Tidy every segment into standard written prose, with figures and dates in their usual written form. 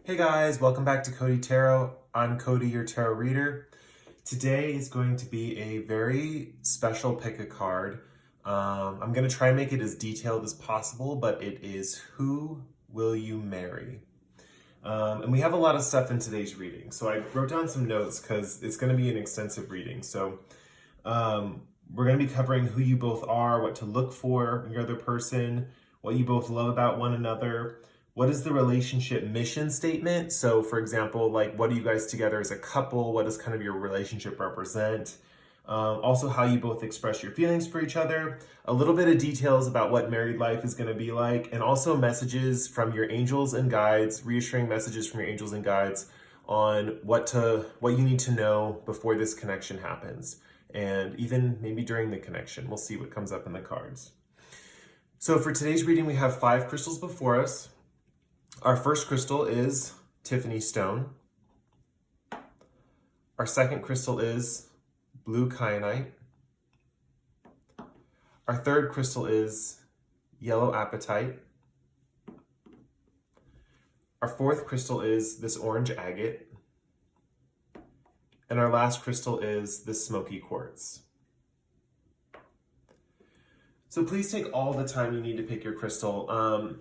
Hey guys, welcome back to Cody Tarot. I'm Cody, your tarot reader. Today is going to be a very special pick a card. I'm going to try and make it as detailed as possible, but it is Who Will You Marry? And we have a lot of stuff in today's reading. So I wrote down some notes because it's going to be an extensive reading. So we're going to be covering who you both are, what to look for in your other person, what you both love about one another. What is the relationship mission statement? So for example, like what are you guys together as a couple? What does kind of your relationship represent? Also how you both express your feelings for each other, a little bit of details about what married life is going to be like, and also messages from your angels and guides, reassuring messages from your angels and guides on what you need to know before this connection happens. And even maybe during the connection, we'll see what comes up in the cards. So for today's reading, we have 5 crystals before us. Our first crystal is Tiffany stone. Our second crystal is blue kyanite. Our third crystal is yellow apatite. Our fourth crystal is this orange agate. And our last crystal is this smoky quartz. So please take all the time you need to pick your crystal.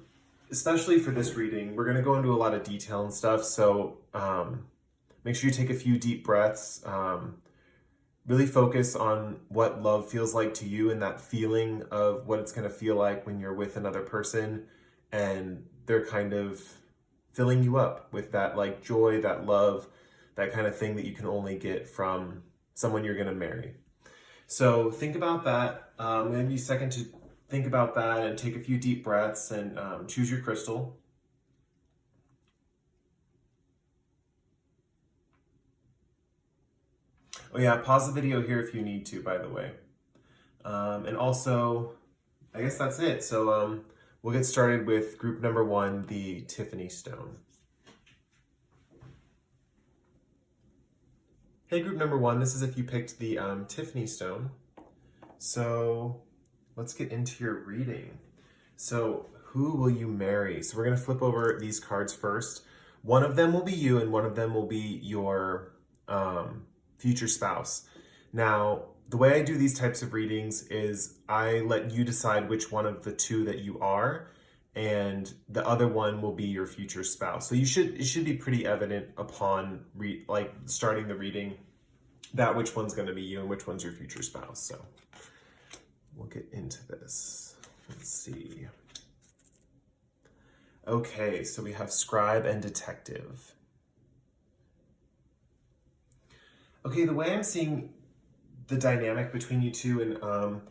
Especially for this reading, we're going to go into a lot of detail and stuff, so make sure you take a few deep breaths. Really focus on what love feels like to you and that feeling of what it's going to feel like when you're with another person and they're kind of filling you up with that like joy, that love, that kind of thing that you can only get from someone you're going to marry. So think about that. I'm going to give you a second to think about that and take a few deep breaths and choose your crystal. Oh yeah, pause the video here if you need to, by the way. And also, I guess that's it. So we'll get started with group number 1, the Tiffany stone. Hey, group number 1, this is if you picked the Tiffany stone. So let's get into your reading. So who will you marry? So we're going to flip over these cards first. One of them will be you and one of them will be your future spouse. Now, the way I do these types of readings is I let you decide which one of the two that you are, and the other one will be your future spouse. So it should be pretty evident upon starting the reading that which one's going to be you and which one's your future spouse. So we'll get into this. Let's see. Okay, so we have scribe and detective. Okay, the way I'm seeing the dynamic between you two and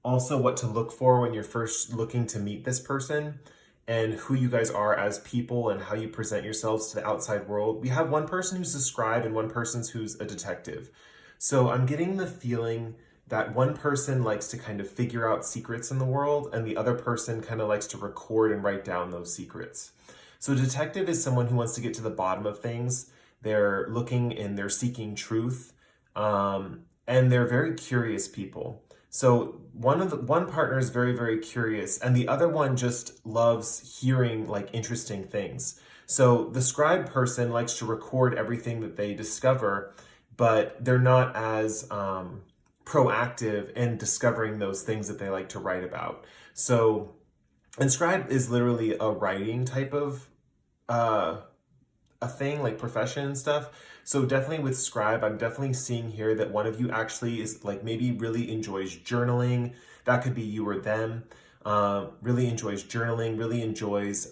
also what to look for when you're first looking to meet this person and who you guys are as people and how you present yourselves to the outside world. We have one person who's a scribe and one person who's a detective. So I'm getting the feeling that one person likes to kind of figure out secrets in the world and the other person kind of likes to record and write down those secrets. So detective is someone who wants to get to the bottom of things. They're looking and they're seeking truth, and they're very curious people. So one partner is very, very curious and the other one just loves hearing like interesting things. So the scribe person likes to record everything that they discover, but they're not as proactive in discovering those things that they like to write about. So, and scribe is literally a writing type of a thing, like profession and stuff. So definitely with scribe, I'm definitely seeing here that one of you actually is like maybe really enjoys journaling. That could be you or them. Really enjoys journaling, really enjoys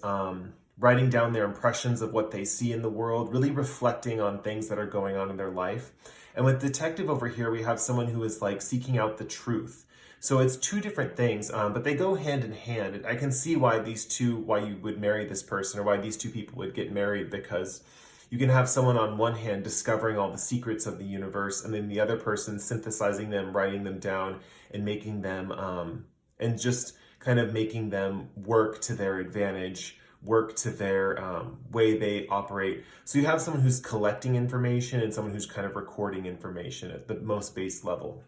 writing down their impressions of what they see in the world, really reflecting on things that are going on in their life. And with detective over here, we have someone who is like seeking out the truth. So it's two different things, but they go hand in hand. I can see why you would marry this person or why these two people would get married, because you can have someone on one hand discovering all the secrets of the universe and then the other person synthesizing them, writing them down and making them, and just kind of making them work to their advantage, work to their way they operate. So you have someone who's collecting information and someone who's kind of recording information at the most base level.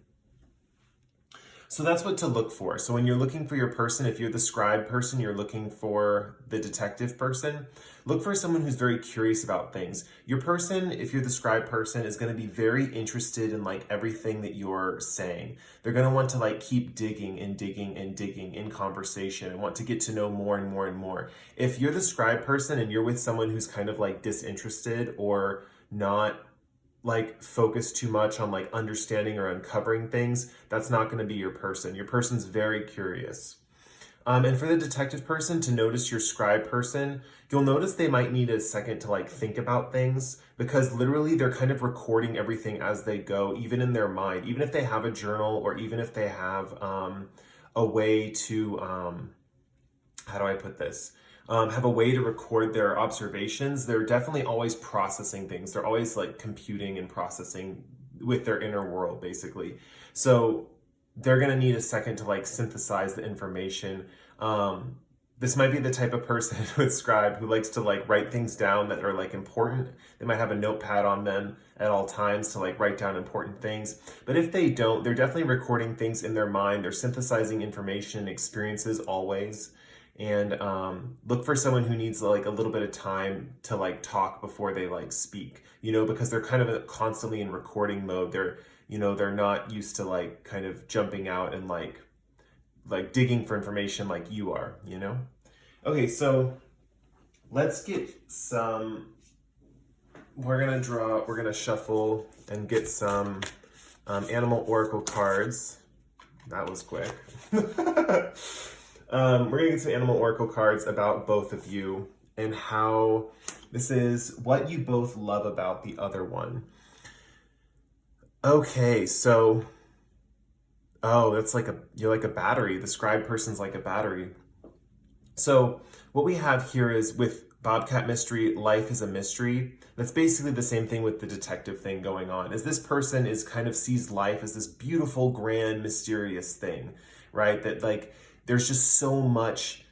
So that's what to look for. So when you're looking for your person, if you're the scribe person, you're looking for the detective person, look for someone who's very curious about things. Your person, if you're the scribe person, is going to be very interested in like everything that you're saying. They're going to want to like keep digging and digging and digging in conversation and want to get to know more and more and more. If you're the scribe person and you're with someone who's kind of like disinterested or not like focus too much on like understanding or uncovering things, that's not going to be your person. Your person's very curious. And for the detective person to notice your scribe person, you'll notice they might need a second to like think about things, because literally they're kind of recording everything as they go, even in their mind, even if they have a journal or even if they have a way to, how do I put this? Have a way to record their observations. They're definitely always processing things. They're always like computing and processing with their inner world, basically. So they're going to need a second to like synthesize the information. This might be the type of person with scribe who likes to like write things down that are like important. They might have a notepad on them at all times to like write down important things. But if they don't, they're definitely recording things in their mind. They're synthesizing information and experiences always. And look for someone who needs like a little bit of time to like talk before they like speak, you know, because they're kind of constantly in recording mode. They're, you know, they're not used to like kind of jumping out and like digging for information like you are, you know? Okay, so let's get some, we're gonna shuffle and get some animal oracle cards. That was quick. We're gonna get some animal oracle cards about both of you and how this is what you both love about the other one. Okay, so, oh, that's like you're like a battery. The scribe person's like a battery. So what we have here is with Bobcat Mystery, life is a mystery. That's basically the same thing with the detective thing going on, is this person is kind of sees life as this beautiful, grand, mysterious thing, right? That like, there's just so much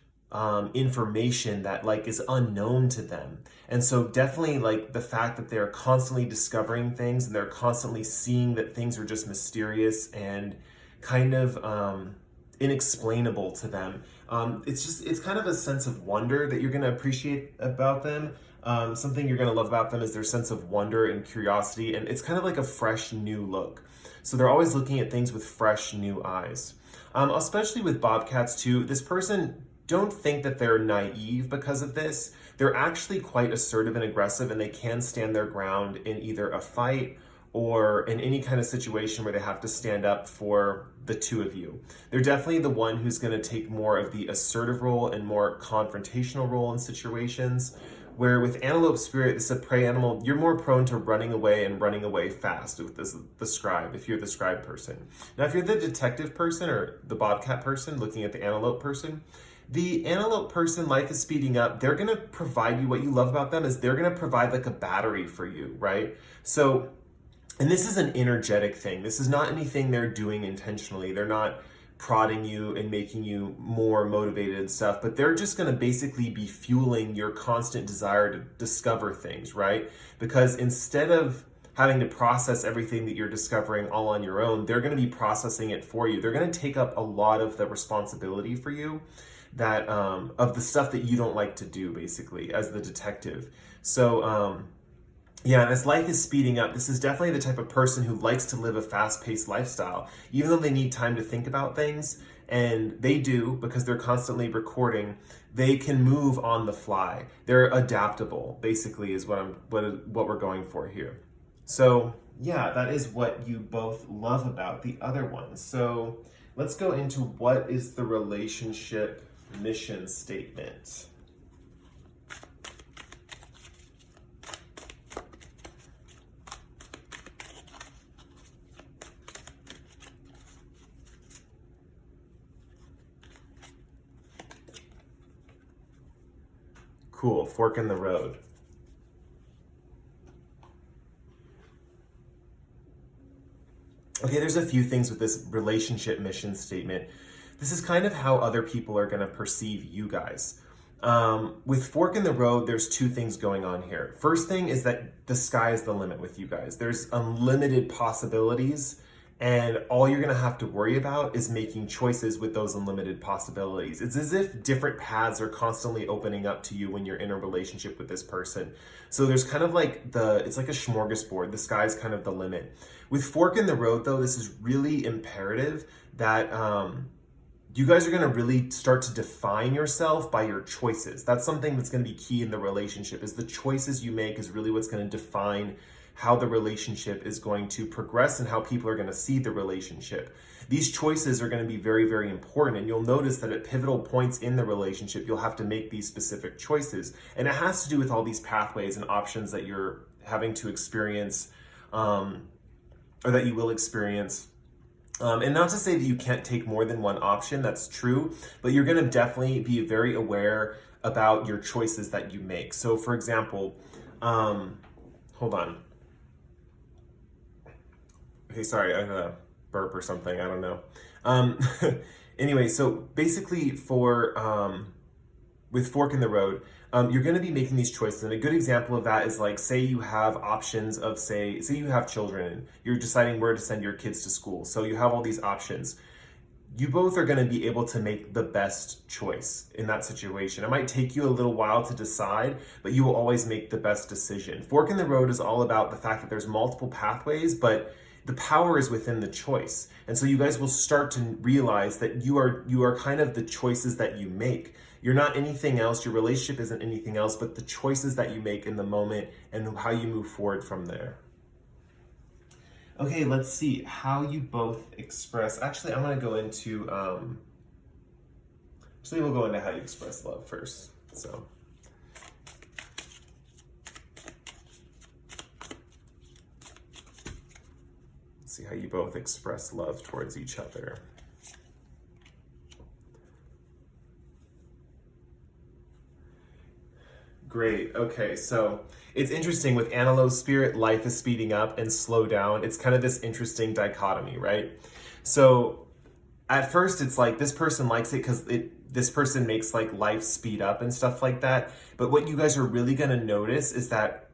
information that like is unknown to them. And so definitely like the fact that they're constantly discovering things and they're constantly seeing that things are just mysterious and kind of inexplainable to them. It's kind of a sense of wonder that you're going to appreciate about them. Something you're going to love about them is their sense of wonder and curiosity. And it's kind of like a fresh new look. So they're always looking at things with fresh new eyes. Especially with bobcats too, this person, don't think that they're naive because of this. They're actually quite assertive and aggressive, and they can stand their ground in either a fight or in any kind of situation where they have to stand up for the two of you. They're definitely the one who's going to take more of the assertive role and more confrontational role in situations. Where with antelope spirit, this is a prey animal, you're more prone to running away and running away fast with the scribe, if you're the scribe person. Now, if you're the detective person or the bobcat person looking at the antelope person, the antelope person, life is speeding up. They're going to provide you, what you love about them is they're going to provide like a battery for you, right? So, and this is an energetic thing. This is not anything they're doing intentionally. They're not prodding you and making you more motivated and stuff, but they're just going to basically be fueling your constant desire to discover things, right? Because instead of having to process everything that you're discovering all on your own, they're going to be processing it for you. They're going to take up a lot of the responsibility for you, that of the stuff that you don't like to do, basically, as the detective. So yeah, and as life is speeding up, this is definitely the type of person who likes to live a fast-paced lifestyle, even though they need time to think about things, and they do because they're constantly recording. They can move on the fly. They're adaptable, basically, is what we're going for here. So yeah, that is what you both love about the other one. So let's go into what is the relationship mission statement. Cool, fork in the road. Okay, there's a few things with this relationship mission statement. This is kind of how other people are going to perceive you guys. With fork in the road, there's two things going on here. First thing is that the sky is the limit with you guys. There's unlimited possibilities And all you're gonna have to worry about is making choices with those unlimited possibilities. It's as if different paths are constantly opening up to you when you're in a relationship with this person. So there's kind of like it's like a smorgasbord. The sky's kind of the limit. With fork in the road though, this is really imperative that you guys are going to really start to define yourself by your choices. That's something that's going to be key in the relationship, is the choices you make is really what's going to define how the relationship is going to progress and how people are going to see the relationship. These choices are going to be very, very important. And you'll notice that at pivotal points in the relationship, you'll have to make these specific choices. And it has to do with all these pathways and options that you're having to experience, or that you will experience. And not to say that you can't take more than one option, that's true, but you're going to definitely be very aware about your choices that you make. So for example, hold on. Okay, sorry, I had a burp or something, I don't know. Anyway, so basically with fork in the road, you're going to be making these choices. And a good example of that is like, say you have options of say you have children and you're deciding where to send your kids to school. So you have all these options. You both are going to be able to make the best choice in that situation. It might take you a little while to decide, but you will always make the best decision. Fork in the road is all about the fact that there's multiple pathways, but the power is within the choice. And so you guys will start to realize that you are kind of the choices that you make. You're not anything else. Your relationship isn't anything else but the choices that you make in the moment and how you move forward from there. Okay, let's see how you both express. Actually, I'm going to go into, we'll go into how you express love first. So. See how you both express love towards each other. Great. Okay, so it's interesting with Antelope Spirit, life is speeding up and slow down. It's kind of this interesting dichotomy, right? So at first it's like this person likes it because this person makes like life speed up and stuff like that. But what you guys are really going to notice is that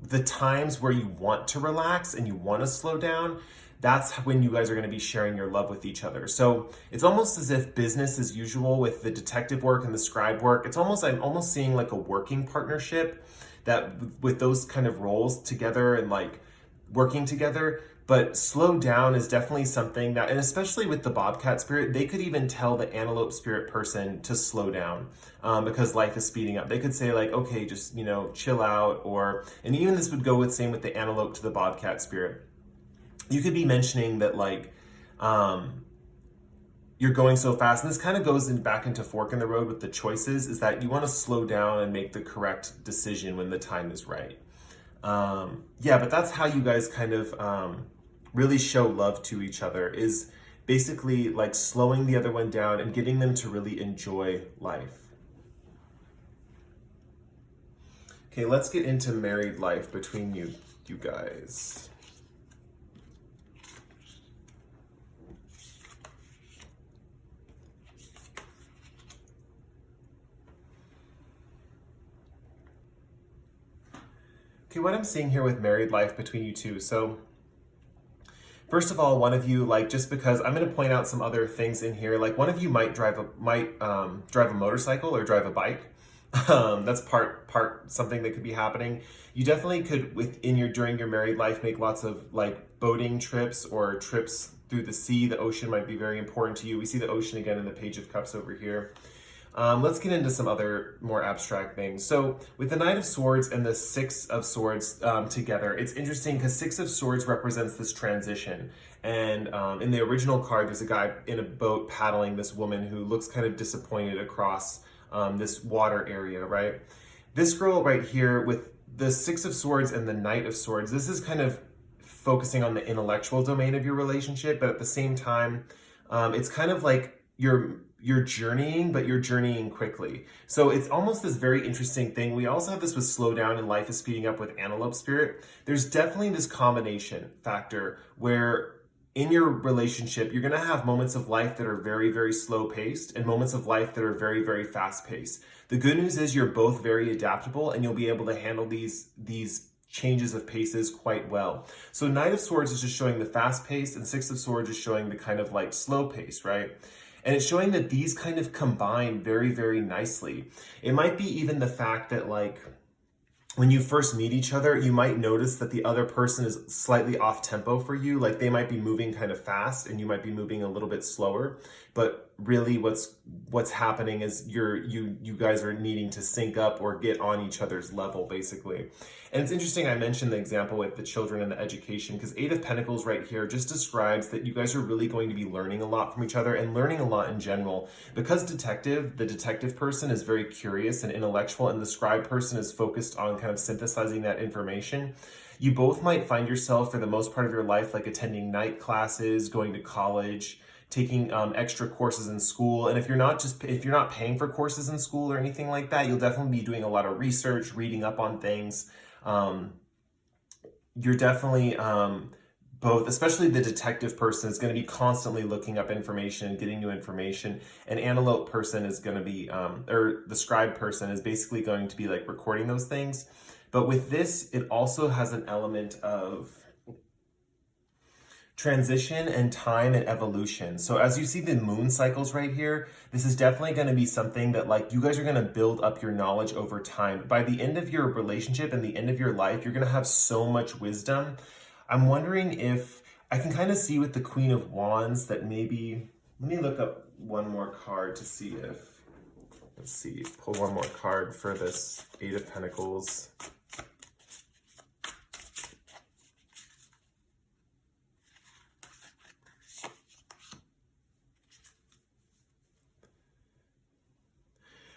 the times where you want to relax and you want to slow down, that's when you guys are going to be sharing your love with each other. So it's almost as if business as usual with the detective work and the scribe work. I'm almost seeing like a working partnership that with those kind of roles together and like working together. But slow down is definitely something that, and especially with the Bobcat Spirit, they could even tell the Antelope Spirit person to slow down because life is speeding up. They could say like, okay, just, chill out, and even this would go with same with the Antelope to the Bobcat Spirit. You could be mentioning that like, you're going so fast, and this kind of goes back into fork in the road with the choices, is that you want to slow down and make the correct decision when the time is right. Yeah, but that's how you guys kind of really show love to each other, is basically like slowing the other one down and getting them to really enjoy life. Okay, let's get into married life between you guys. Okay, what I'm seeing here with married life between you two. So first of all, one of you, like, just because I'm going to point out some other things in here, like one of you might drive a motorcycle or drive a bike. That's part something that could be happening. You definitely could during your married life make lots of like boating trips or trips through the sea. The ocean might be very important to you. We see the ocean again in the Page of Cups over here. Let's get into some other more abstract things. So with the Knight of Swords and the Six of Swords together, it's interesting because Six of Swords represents this transition. And in the original card, there's a guy in a boat paddling this woman who looks kind of disappointed across this water area, right? This girl right here with the Six of Swords and the Knight of Swords, this is kind of focusing on the intellectual domain of your relationship, but at the same time, it's kind of like you're journeying, but you're journeying quickly. So it's almost this very interesting thing. We also have this with slow down and life is speeding up with Antelope Spirit. There's definitely this combination factor where in your relationship, you're going to have moments of life that are very, very slow paced and moments of life that are very, very fast paced. The good news is you're both very adaptable and you'll be able to handle these changes of paces quite well. So Knight of Swords is just showing the fast pace, and Six of Swords is showing the kind of like slow pace, right? And it's showing that these kind of combine very, very nicely. It might be even the fact that like when you first meet each other, you might notice that the other person is slightly off tempo for you. Like they might be moving kind of fast and you might be moving a little bit slower. But really what's happening is you guys are needing to sync up or get on each other's level, basically. And it's interesting I mentioned the example with the children and the education, because Eight of Pentacles right here just describes that you guys are really going to be learning a lot from each other and learning a lot in general. Because the detective person is very curious and intellectual, and the scribe person is focused on kind of synthesizing that information. You both might find yourself for the most part of your life like attending night classes, going to college, taking extra courses in school. And if you're not paying for courses in school or anything like that, you'll definitely be doing a lot of research, reading up on things. You're definitely both, especially the detective person is going to be constantly looking up information, getting new information. An antelope person is going to be, or the scribe person is basically going to be like recording those things. But with this, it also has an element of transition and time and evolution. So as you see the moon cycles right here, this is definitely going to be something that like you guys are going to build up your knowledge over time. By the end of your relationship and the end of your life, you're going to have so much wisdom. I'm wondering if I can kind of see with the Queen of Wands that maybe, let me look up one more card to see if, let's see, pull one more card for this Eight of Pentacles.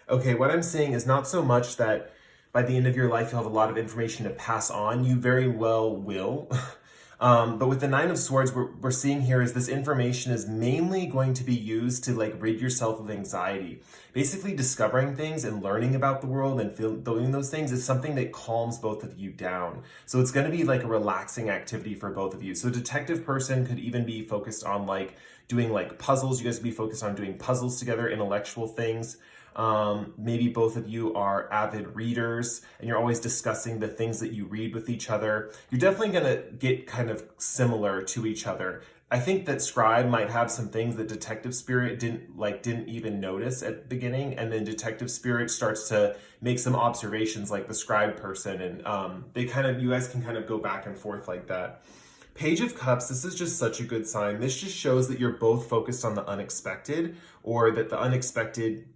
Okay, what I'm saying is not so much that by the end of your life you'll have a lot of information to pass on. You very well will. But with the Nine of Swords, we're seeing here is this information is mainly going to be used to like rid yourself of anxiety. Basically discovering things and learning about the world and doing those things is something that calms both of you down. So it's going to be like a relaxing activity for both of you. So detective person could even be focused on like doing like puzzles. You guys would be focused on doing puzzles together, intellectual things. Maybe both of you are avid readers and you're always discussing the things that you read with each other. You're definitely going to get kind of similar to each other. I think that scribe might have some things that detective spirit didn't even notice at the beginning, and then detective spirit starts to make some observations like the scribe person, and you guys can kind of go back and forth like that. Page of Cups, this is just such a good sign. This just shows that you're both focused on the unexpected, or that the unexpected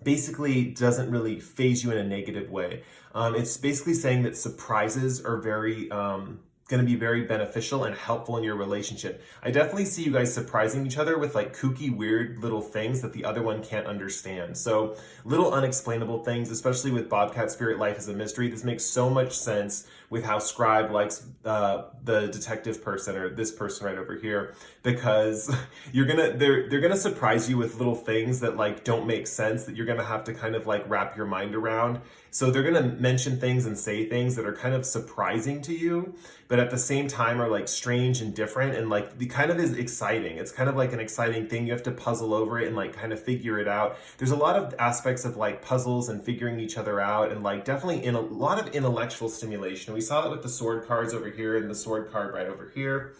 basically doesn't really phase you in a negative way. It's basically saying that surprises are going to be very beneficial and helpful in your relationship. I definitely see you guys surprising each other with like kooky, weird little things that the other one can't understand. So little unexplainable things, especially with Bobcat Spirit Life as a Mystery. This makes so much sense with how Scribe likes the detective person, or this person right over here, because they're gonna surprise you with little things that like don't make sense, that you're gonna have to kind of like wrap your mind around. So they're gonna mention things and say things that are kind of surprising to you, but at the same time are like strange and different, and like the kind of is exciting. It's kind of like an exciting thing. You have to puzzle over it and like kind of figure it out. There's a lot of aspects of like puzzles and figuring each other out, and like definitely in a lot of intellectual stimulation. We saw that with the sword cards over here and the sword card right over here.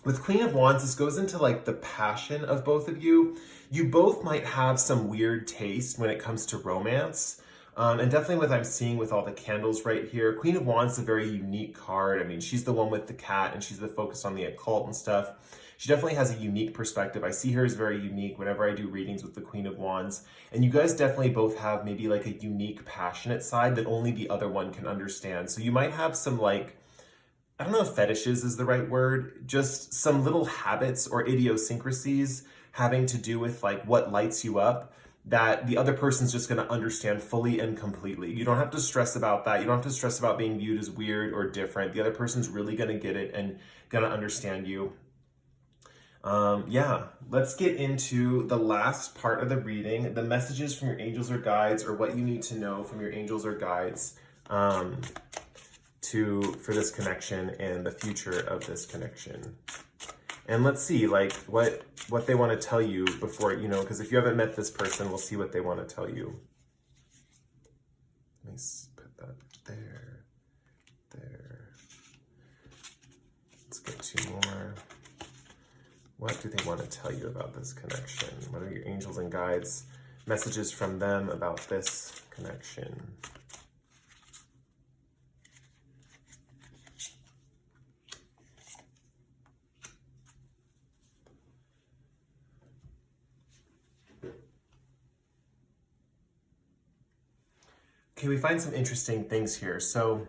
With Queen of Wands, this goes into like the passion of both of you. You both might have some weird taste when it comes to romance. And definitely what I'm seeing with all the candles right here. Queen of Wands is a very unique card. I mean, she's the one with the cat and she's the focus on the occult and stuff. She definitely has a unique perspective. I see her as very unique whenever I do readings with the Queen of Wands. And you guys definitely both have maybe like a unique, passionate side that only the other one can understand. So you might have some like, I don't know if fetishes is the right word, just some little habits or idiosyncrasies having to do with like what lights you up that the other person's just going to understand fully and completely. You don't have to stress about that. You don't have to stress about being viewed as weird or different. The other person's really going to get it and going to understand you. Yeah, let's get into the last part of the reading, the messages from your angels or guides, or what you need to know from your angels or guides for this connection and the future of this connection. And let's see like what they want to tell you before, because if you haven't met this person, we'll see what they want to tell you. Let me put that there. there. Let's get 2 more. What do they want to tell you about this connection? What are your angels and guides? Messages from them about this connection. Okay, we find some interesting things here. So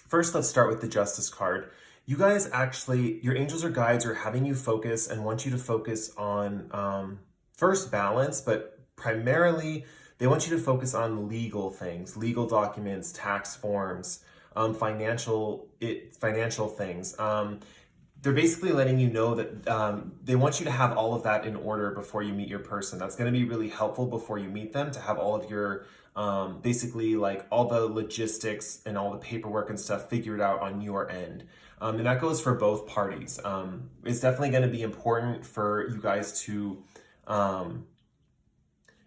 first, let's start with the Justice card. You guys actually, your angels or guides are having you focus and want you to focus on first balance, but primarily they want you to focus on legal things, legal documents, tax forms, financial things. They're basically letting you know that they want you to have all of that in order before you meet your person. That's going to be really helpful before you meet them, to have all of your basically like all the logistics and all the paperwork and stuff figured out on your end. And that goes for both parties. It's definitely going to be important for you guys to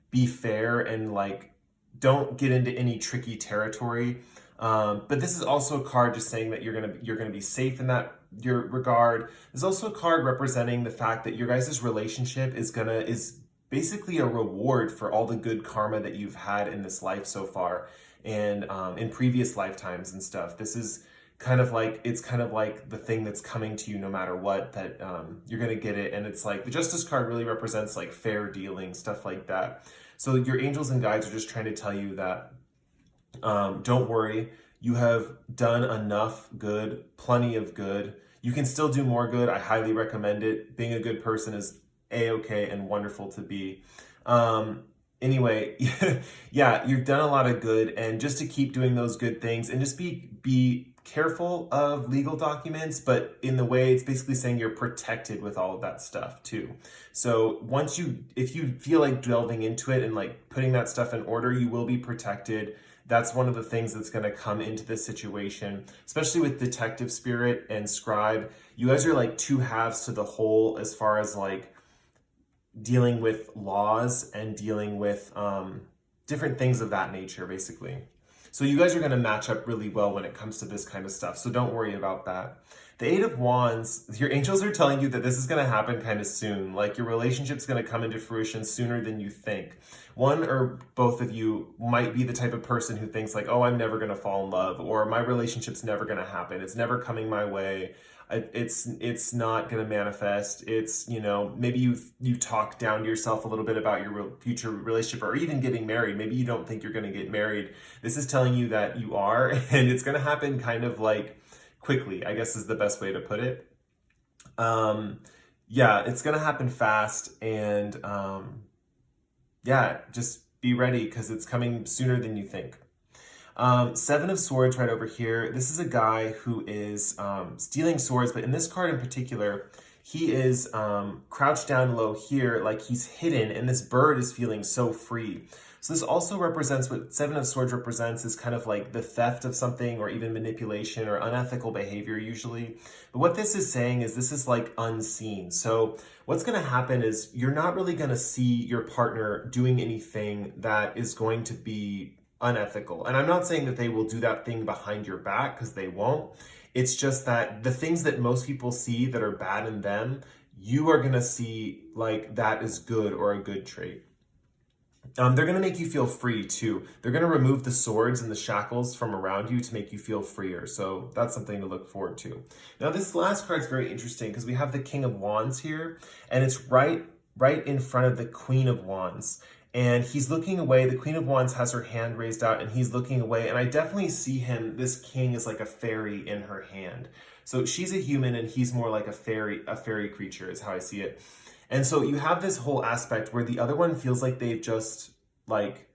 be fair and like don't get into any tricky territory. But this is also a card just saying that you're gonna be safe in that your regard. There's also a card representing the fact that your guys' relationship is basically a reward for all the good karma that you've had in this life so far and in previous lifetimes and stuff. This is kind of like, it's kind of like the thing that's coming to you no matter what, that you're gonna get it. And it's like the Justice card really represents like fair dealing, stuff like that. So your angels and guides are just trying to tell you that don't worry, you have done enough good, plenty of good. You can still do more good. I highly recommend it. Being a good person is a-okay and wonderful to be. Anyway, yeah, you've done a lot of good, and just to keep doing those good things and just be careful of legal documents, but in the way it's basically saying you're protected with all of that stuff too. So if you feel like delving into it and like putting that stuff in order, you will be protected. That's one of the things that's going to come into this situation, especially with Detective Spirit and Scribe. You guys are like 2 halves to the whole as far as like dealing with laws and dealing with different things of that nature, basically. So you guys are going to match up really well when it comes to this kind of stuff. So don't worry about that. The 8 of Wands, your angels are telling you that this is going to happen kind of soon. Like your relationship's going to come into fruition sooner than you think. One or both of you might be the type of person who thinks like, oh, I'm never going to fall in love, or my relationship's never going to happen. It's never coming my way. It's not going to manifest. It's, you know, maybe you talk down to yourself a little bit about your future relationship, or even getting married. Maybe you don't think you're going to get married. This is telling you that you are, and it's going to happen kind of like quickly, I guess is the best way to put it. Yeah, it's going to happen fast, and yeah, just be ready because it's coming sooner than you think. 7 of Swords right over here. This is a guy who is stealing swords, but in this card in particular, he is crouched down low here, like he's hidden, and this bird is feeling so free. So this also represents what 7 of Swords represents, is kind of like the theft of something, or even manipulation or unethical behavior usually. But what this is saying is this is like unseen. So what's going to happen is you're not really going to see your partner doing anything that is going to be unethical. And I'm not saying that they will do that thing behind your back, because they won't. It's just that the things that most people see that are bad in them, you are going to see like that is good, or a good trait. They're going to make you feel free too. They're going to remove the swords and the shackles from around you to make you feel freer. So that's something to look forward to. Now this last card is very interesting because we have the King of Wands here, and it's right in front of the Queen of Wands. And he's looking away. The Queen of Wands has her hand raised out, and he's looking away. And I definitely see him, this king is like a fairy in her hand. So she's a human, and he's more like a fairy creature is how I see it. And so you have this whole aspect where the other one feels like they've just like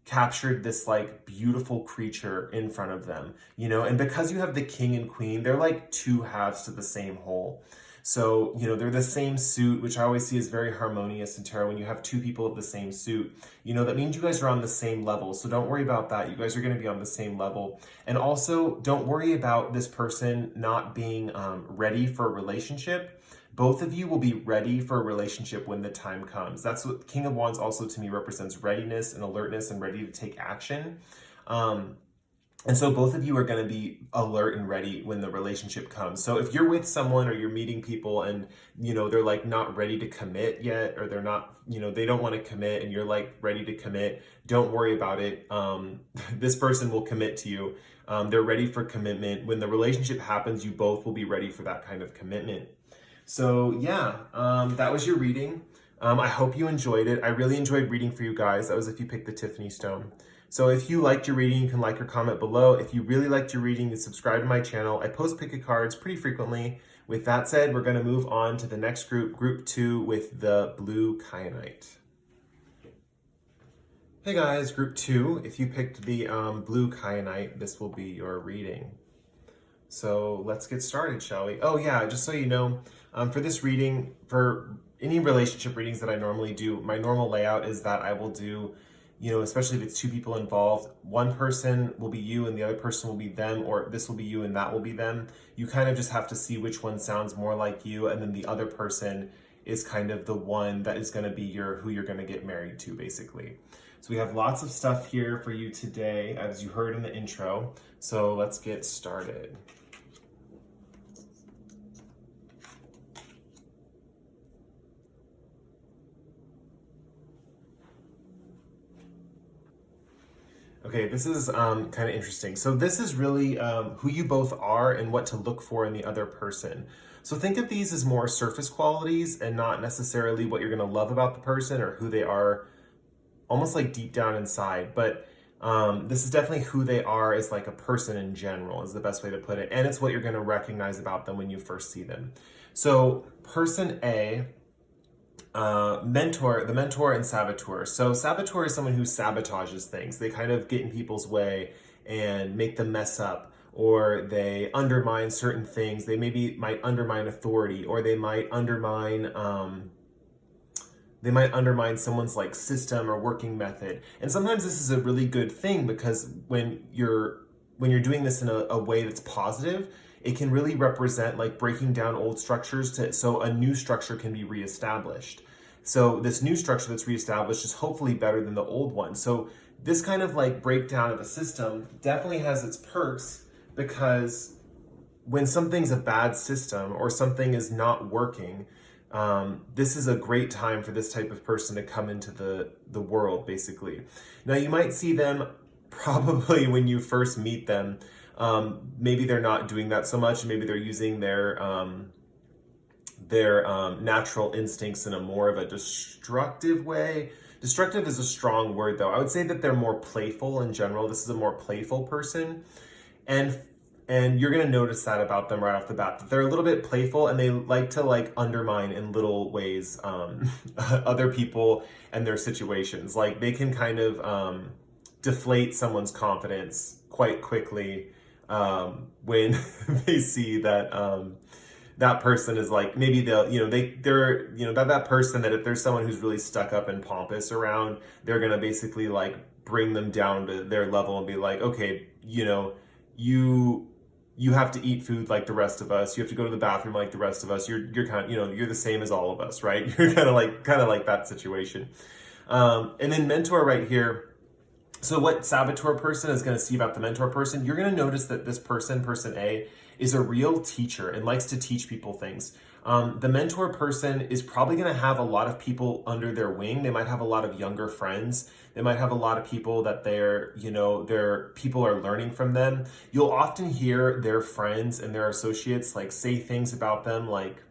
captured this like beautiful creature in front of them, you know, and because you have the king and queen, they're like 2 halves to the same whole. So, you know, they're the same suit, which I always see as very harmonious in tarot. When you have 2 people of the same suit, you know, that means you guys are on the same level. So don't worry about that. You guys are going to be on the same level. And also don't worry about this person not being ready for a relationship. Both of you will be ready for a relationship when the time comes. That's what King of Wands also to me represents: readiness and alertness and ready to take action. And so both of you are going to be alert and ready when the relationship comes. So if you're with someone or you're meeting people and, they're like not ready to commit yet, or they're not, they don't want to commit and you're like ready to commit, don't worry about it. This person will commit to you. They're ready for commitment. When the relationship happens, you both will be ready for that kind of commitment. So yeah, that was your reading. I hope you enjoyed it. I really enjoyed reading for you guys. That was if you picked the Tiffany stone. So if you liked your reading, you can like or comment below. If you really liked your reading, you subscribe to my channel. I post pick cards pretty frequently. With that said, we're going to move on to the next group, group 2, with the blue kyanite. Hey guys, group 2. If you picked the blue kyanite, this will be your reading. So let's get started, shall we? Oh yeah, just so you know, for this reading, for any relationship readings that I normally do, my normal layout is that I will do, especially if it's 2 people involved, one person will be you and the other person will be them, or this will be you and that will be them. You kind of just have to see which one sounds more like you, and then the other person is kind of the one that is going to be who you're going to get married to, basically. So we have lots of stuff here for you today, as you heard in the intro. So let's get started. Okay, this is kind of interesting. So this is really who you both are and what to look for in the other person. So think of these as more surface qualities and not necessarily what you're going to love about the person or who they are, almost like deep down inside. But this is definitely who they are as like a person in general, is the best way to put it. And it's what you're going to recognize about them when you first see them. So person A, the mentor and saboteur. So saboteur is someone who sabotages things. They kind of get in people's way and make them mess up, or they undermine certain things. They might undermine authority, or they might undermine someone's like system or working method. And sometimes this is a really good thing, because when you're doing this in a way that's positive, it can really represent like breaking down old structures so a new structure can be reestablished. So this new structure that's reestablished is hopefully better than the old one. So this kind of like breakdown of a system definitely has its perks, because when something's a bad system or something is not working, this is a great time for this type of person to come into the world, basically. Now you might see them probably when you first meet them. Maybe they're not doing that so much. Maybe they're using their natural instincts in a more of a destructive way. Destructive is a strong word, though. I would say that they're more playful in general. This is a more playful person. And you're going to notice that about them right off the bat, that they're a little bit playful, and they like to like undermine in little ways other people and their situations. Like they can kind of deflate someone's confidence quite quickly when they see that that person is like, maybe they're that person, that if there's someone who's really stuck up and pompous around, they're gonna basically like bring them down to their level and be like, okay, you have to eat food like the rest of us. You have to go to the bathroom like the rest of us. You're kind of, you're the same as all of us, right? You're kind of like that situation. And then mentor right here. So what saboteur person is going to see about the mentor person, you're going to notice that this person A, is a real teacher and likes to teach people things. The mentor person is probably going to have a lot of people under their wing. They might have a lot of younger friends. They might have a lot of people that their people are learning from them. You'll often hear their friends and their associates like say things about them, like,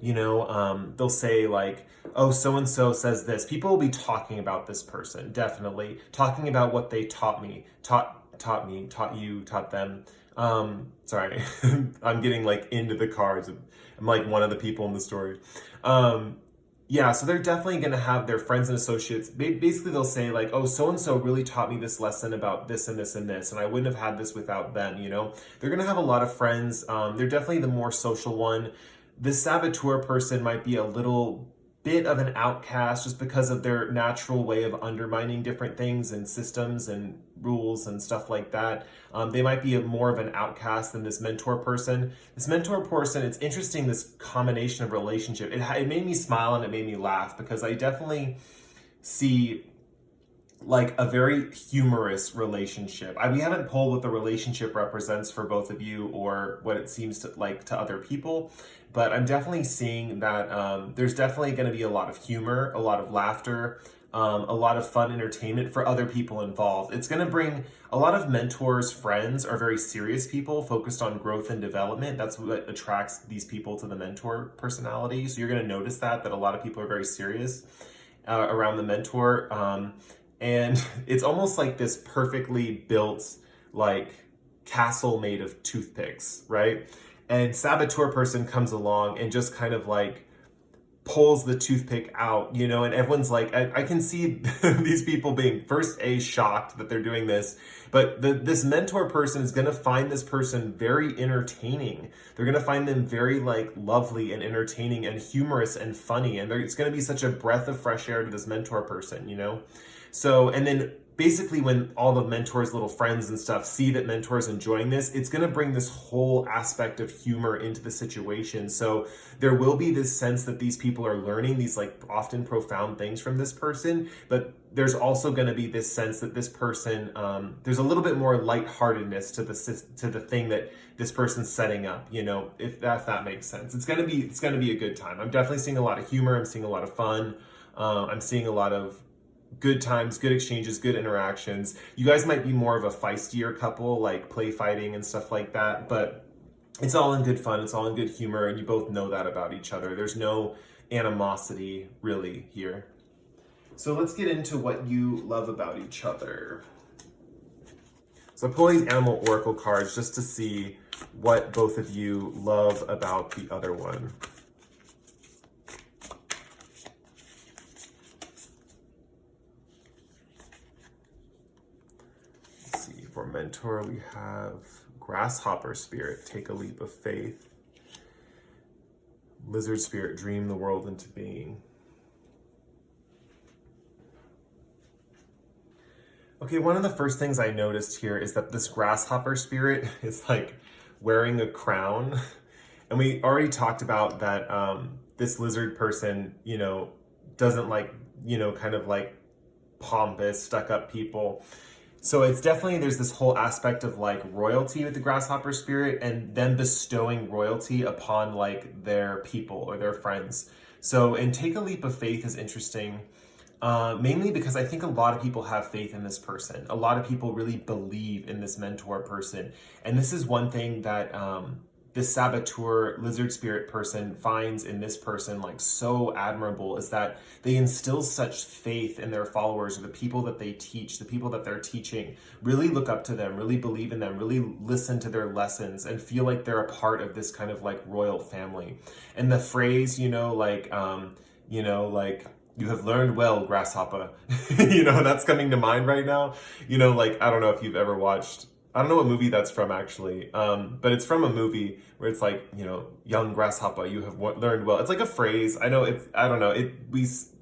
they'll say like, oh, so-and-so says this. People will be talking about this person, definitely. Talking about what they taught me, taught you, taught them. Sorry, I'm getting like into the cards. I'm like one of the people in the story. Yeah, so they're definitely going to have their friends and associates. Basically, they'll say like, oh, so-and-so really taught me this lesson about this and this and this, and I wouldn't have had this without them, They're going to have a lot of friends. They're definitely the more social one. This saboteur person might be a little bit of an outcast just because of their natural way of undermining different things and systems and rules and stuff like that. They might be more of an outcast than this mentor person. This mentor person, it's interesting, this combination of relationship. It made me smile and it made me laugh, because I definitely see like a very humorous relationship. We haven't pulled what the relationship represents for both of you or what it seems to like to other people, but I'm definitely seeing that there's definitely going to be a lot of humor, a lot of laughter, a lot of fun entertainment for other people involved. It's going to bring a lot of mentors, friends are very serious people focused on growth and development. That's what attracts these people to the mentor personality. So you're going to notice that a lot of people are very serious around the mentor. And it's almost like this perfectly built like castle made of toothpicks, right? And saboteur person comes along and just kind of like pulls the toothpick out, you know, and everyone's like, I can see these people being first shocked that they're doing this, but this mentor person is going to find this person very entertaining. They're going to find them very like lovely and entertaining and humorous and funny. And it's going to be such a breath of fresh air to this mentor person, you know? So, and then basically when all the mentors' little friends and stuff see that mentor's enjoying this, it's going to bring this whole aspect of humor into the situation. So there will be this sense that these people are learning these like often profound things from this person, but there's also going to be this sense that this person, there's a little bit more lightheartedness to the thing that this person's setting up, you know, if that makes sense. It's going to be a good time. I'm definitely seeing a lot of humor. I'm seeing a lot of fun. I'm seeing a lot of good times, good exchanges, good interactions. You guys might be more of a feistier couple, like play fighting and stuff like that, but it's all in good fun. It's all in good humor, and you both know that about each other. There's no animosity really here. So let's get into what you love about each other. So I pull these animal oracle cards just to see what both of you love about the other one. For mentor, we have grasshopper spirit, take a leap of faith. Lizard spirit, dream the world into being. Okay, one of the first things I noticed here is that this grasshopper spirit is like wearing a crown. And we already talked about that this lizard person, you know, doesn't like, you know, kind of like pompous, stuck up people. So it's definitely, there's this whole aspect of like royalty with the grasshopper spirit and them bestowing royalty upon like their people or their friends. So, and take a leap of faith is interesting, mainly because I think a lot of people have faith in this person. A lot of people really believe in this mentor person. And this is one thing that this saboteur lizard spirit person finds in this person like so admirable, is that they instill such faith in their followers or the people that they teach, the people that they're teaching, really look up to them, really believe in them, really listen to their lessons and feel like they're a part of this kind of like royal family. And the phrase, you know, like you have learned well, grasshopper, you know, that's coming to mind right now. You know, like, I don't know if you've ever watched, I don't know what movie that's from actually, but it's from a movie where it's like, you know, young grasshopper, you have learned well. It's like a phrase. I know it's, I don't know.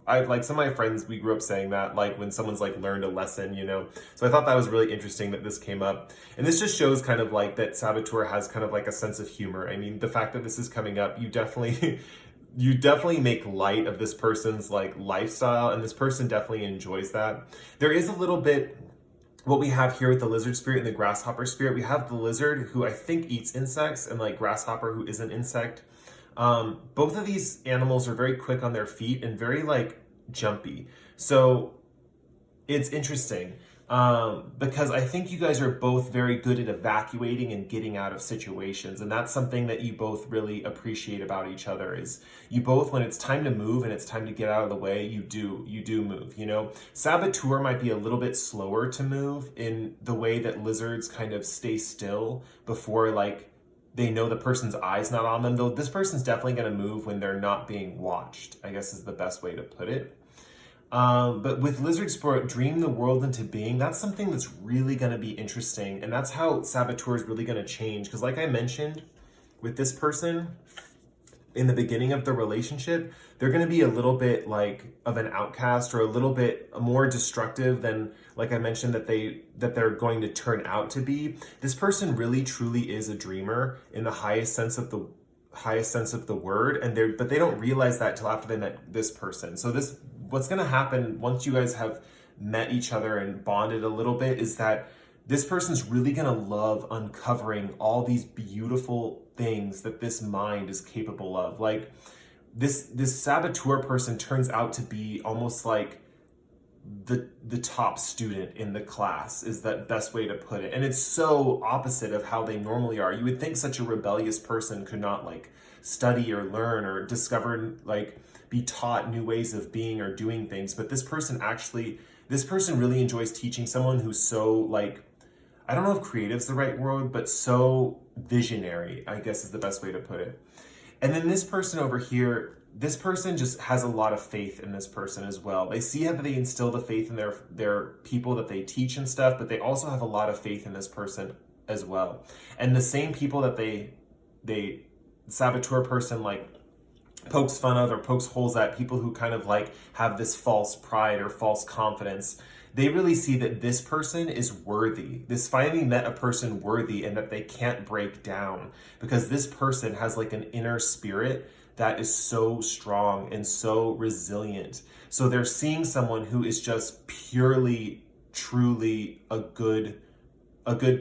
I like some of my friends, we grew up saying that, like when someone's like learned a lesson, you know? So I thought that was really interesting that this came up. And this just shows kind of like that saboteur has kind of like a sense of humor. I mean, the fact that this is coming up, you definitely, you definitely make light of this person's like lifestyle, and this person definitely enjoys that. There is a little bit, what we have here with the lizard spirit and the grasshopper spirit, we have the lizard who I think eats insects and like grasshopper who is an insect. Both of these animals are very quick on their feet and very like jumpy. So it's interesting because I think you guys are both very good at evacuating and getting out of situations. And that's something that you both really appreciate about each other, is you both, when it's time to move and it's time to get out of the way, you do move, you know? Saboteur might be a little bit slower to move in the way that lizards kind of stay still before like they know the person's eye's not on them, though this person's definitely going to move when they're not being watched, I guess is the best way to put it. But with lizard spirit, dream the world into being, that's something that's really going to be interesting. And that's how saboteur is really going to change. Because like I mentioned with this person in the beginning of the relationship, they're going to be a little bit like of an outcast or a little bit more destructive than, like I mentioned, that they're going to turn out to be. This person really truly is a dreamer in the highest sense of the word, but they don't realize that till after they met this person. So what's going to happen once you guys have met each other and bonded a little bit is that this person's really going to love uncovering all these beautiful things that this mind is capable of. Like this saboteur person turns out to be almost like the top student in the class, is that best way to put it. And it's so opposite of how they normally are. You would think such a rebellious person could not like study or learn or discover, like be taught new ways of being or doing things. But this person really enjoys teaching someone who's so like, I don't know if creative's the right word, but so visionary, I guess is the best way to put it. And then this person over here, this person just has a lot of faith in this person as well. They see how they instill the faith in their people that they teach and stuff, but they also have a lot of faith in this person as well. And the same people that they saboteur person like pokes fun of or pokes holes at, people who kind of like have this false pride or false confidence, they really see that this person is worthy. This finally met a person worthy and that they can't break down, because this person has like an inner spirit that is so strong and so resilient. So they're seeing someone who is just purely, truly a good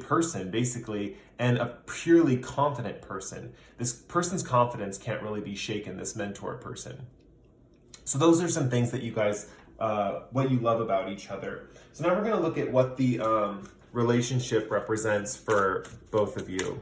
person, basically, and a purely confident person. This person's confidence can't really be shaken, this mentor person. So those are some things that you guys, what you love about each other. So now we're going to look at what the relationship represents for both of you.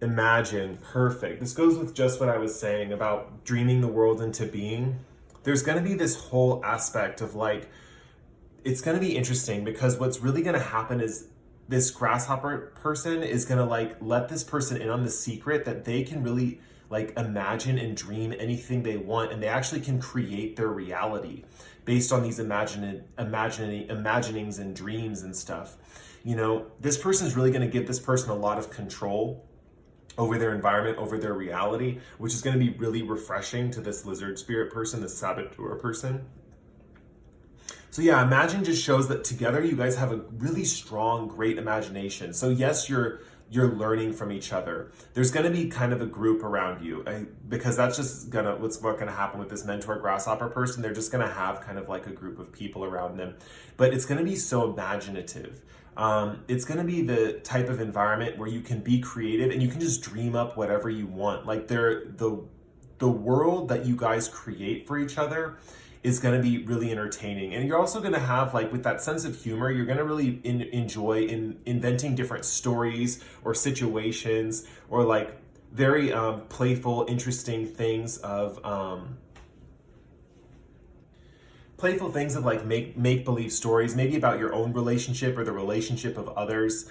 Imagine, perfect. This goes with just what I was saying about dreaming the world into being. There's going to be this whole aspect of like, it's going to be interesting, because what's really going to happen is this grasshopper person is going to like let this person in on the secret that they can really like imagine and dream anything they want, and they actually can create their reality based on these imaginings and dreams and stuff. You know, this person is really going to give this person a lot of control over their environment, over their reality, which is going to be really refreshing to this lizard spirit person, this saboteur person. So yeah, imagine just shows that together you guys have a really strong, great imagination. So yes, you're learning from each other. There's going to be kind of a group around you, because that's just what's going to happen with this mentor grasshopper person. They're just going to have kind of like a group of people around them, but it's going to be so imaginative. It's going to be the type of environment where you can be creative and you can just dream up whatever you want. Like the world that you guys create for each other is going to be really entertaining. And you're also going to have, like, with that sense of humor, you're going to really enjoy inventing different stories or situations, or like very playful, interesting things of like make-believe stories, maybe about your own relationship or the relationship of others.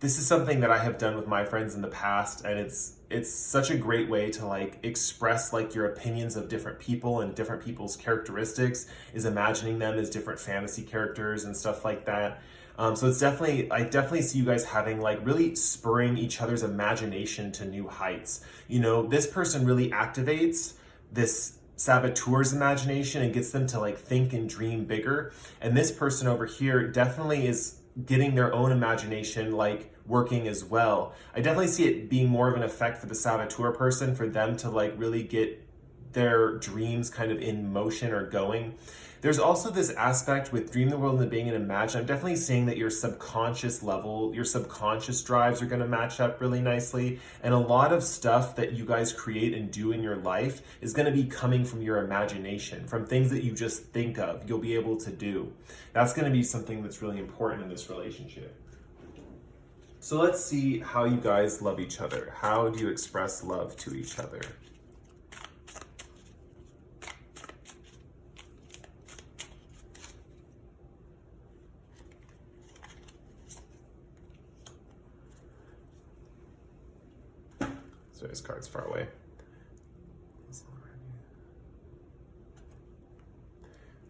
This is something that I have done with my friends in the past, and it's such a great way to like express like your opinions of different people and different people's characteristics, is imagining them as different fantasy characters and stuff like that. So it's I definitely see you guys having like really spurring each other's imagination to new heights. You know, this person really activates this saboteur's imagination and gets them to like think and dream bigger. And this person over here definitely is getting their own imagination like working as well. I definitely see it being more of an effect for the saboteur person, for them to like really get their dreams kind of in motion or going. There's also this aspect with dream the world into being and imagine. I'm definitely seeing that your subconscious level, your subconscious drives are going to match up really nicely. And a lot of stuff that you guys create and do in your life is going to be coming from your imagination, from things that you just think of, you'll be able to do. That's going to be something that's really important in this relationship. So let's see how you guys love each other. How do you express love to each other? So his card's far away.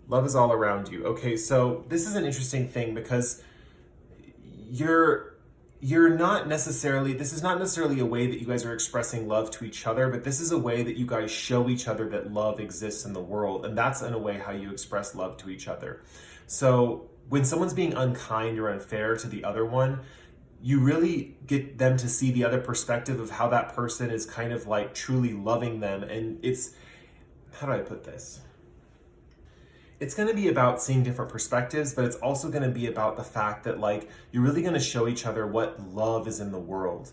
Love is all around you. Okay, so this is an interesting thing, because you're not necessarily, this is not necessarily a way that you guys are expressing love to each other, but this is a way that you guys show each other that love exists in the world. And that's in a way how you express love to each other. So when someone's being unkind or unfair to the other one, you really get them to see the other perspective of how that person is kind of like truly loving them. And it's, how do I put this? It's going to be about seeing different perspectives, but it's also going to be about the fact that like you're really going to show each other what love is in the world.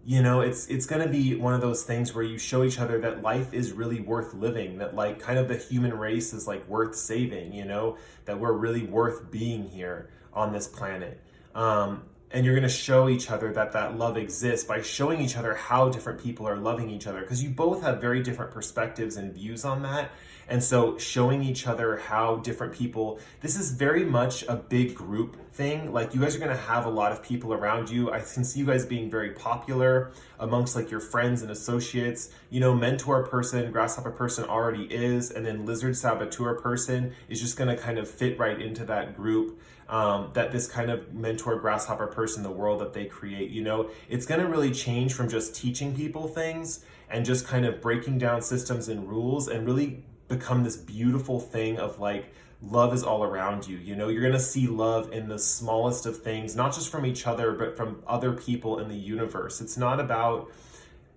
You know, it's going to be one of those things where you show each other that life is really worth living, that like kind of the human race is like worth saving, you know, that we're really worth being here on this planet. And you're going to show each other that that love exists by showing each other how different people are loving each other, because you both have very different perspectives and views on that. And so showing each other how different people, this is very much a big group thing. Like you guys are going to have a lot of people around you. I can see you guys being very popular amongst like your friends and associates. You know, mentor person, grasshopper person already is, and then lizard saboteur person is just going to kind of fit right into that group. That this kind of mentor grasshopper person, the world that they create, you know, it's going to really change from just teaching people things and just kind of breaking down systems and rules, and really become this beautiful thing of like love is all around you. You know, you're going to see love in the smallest of things, not just from each other, but from other people in the universe. It's not about,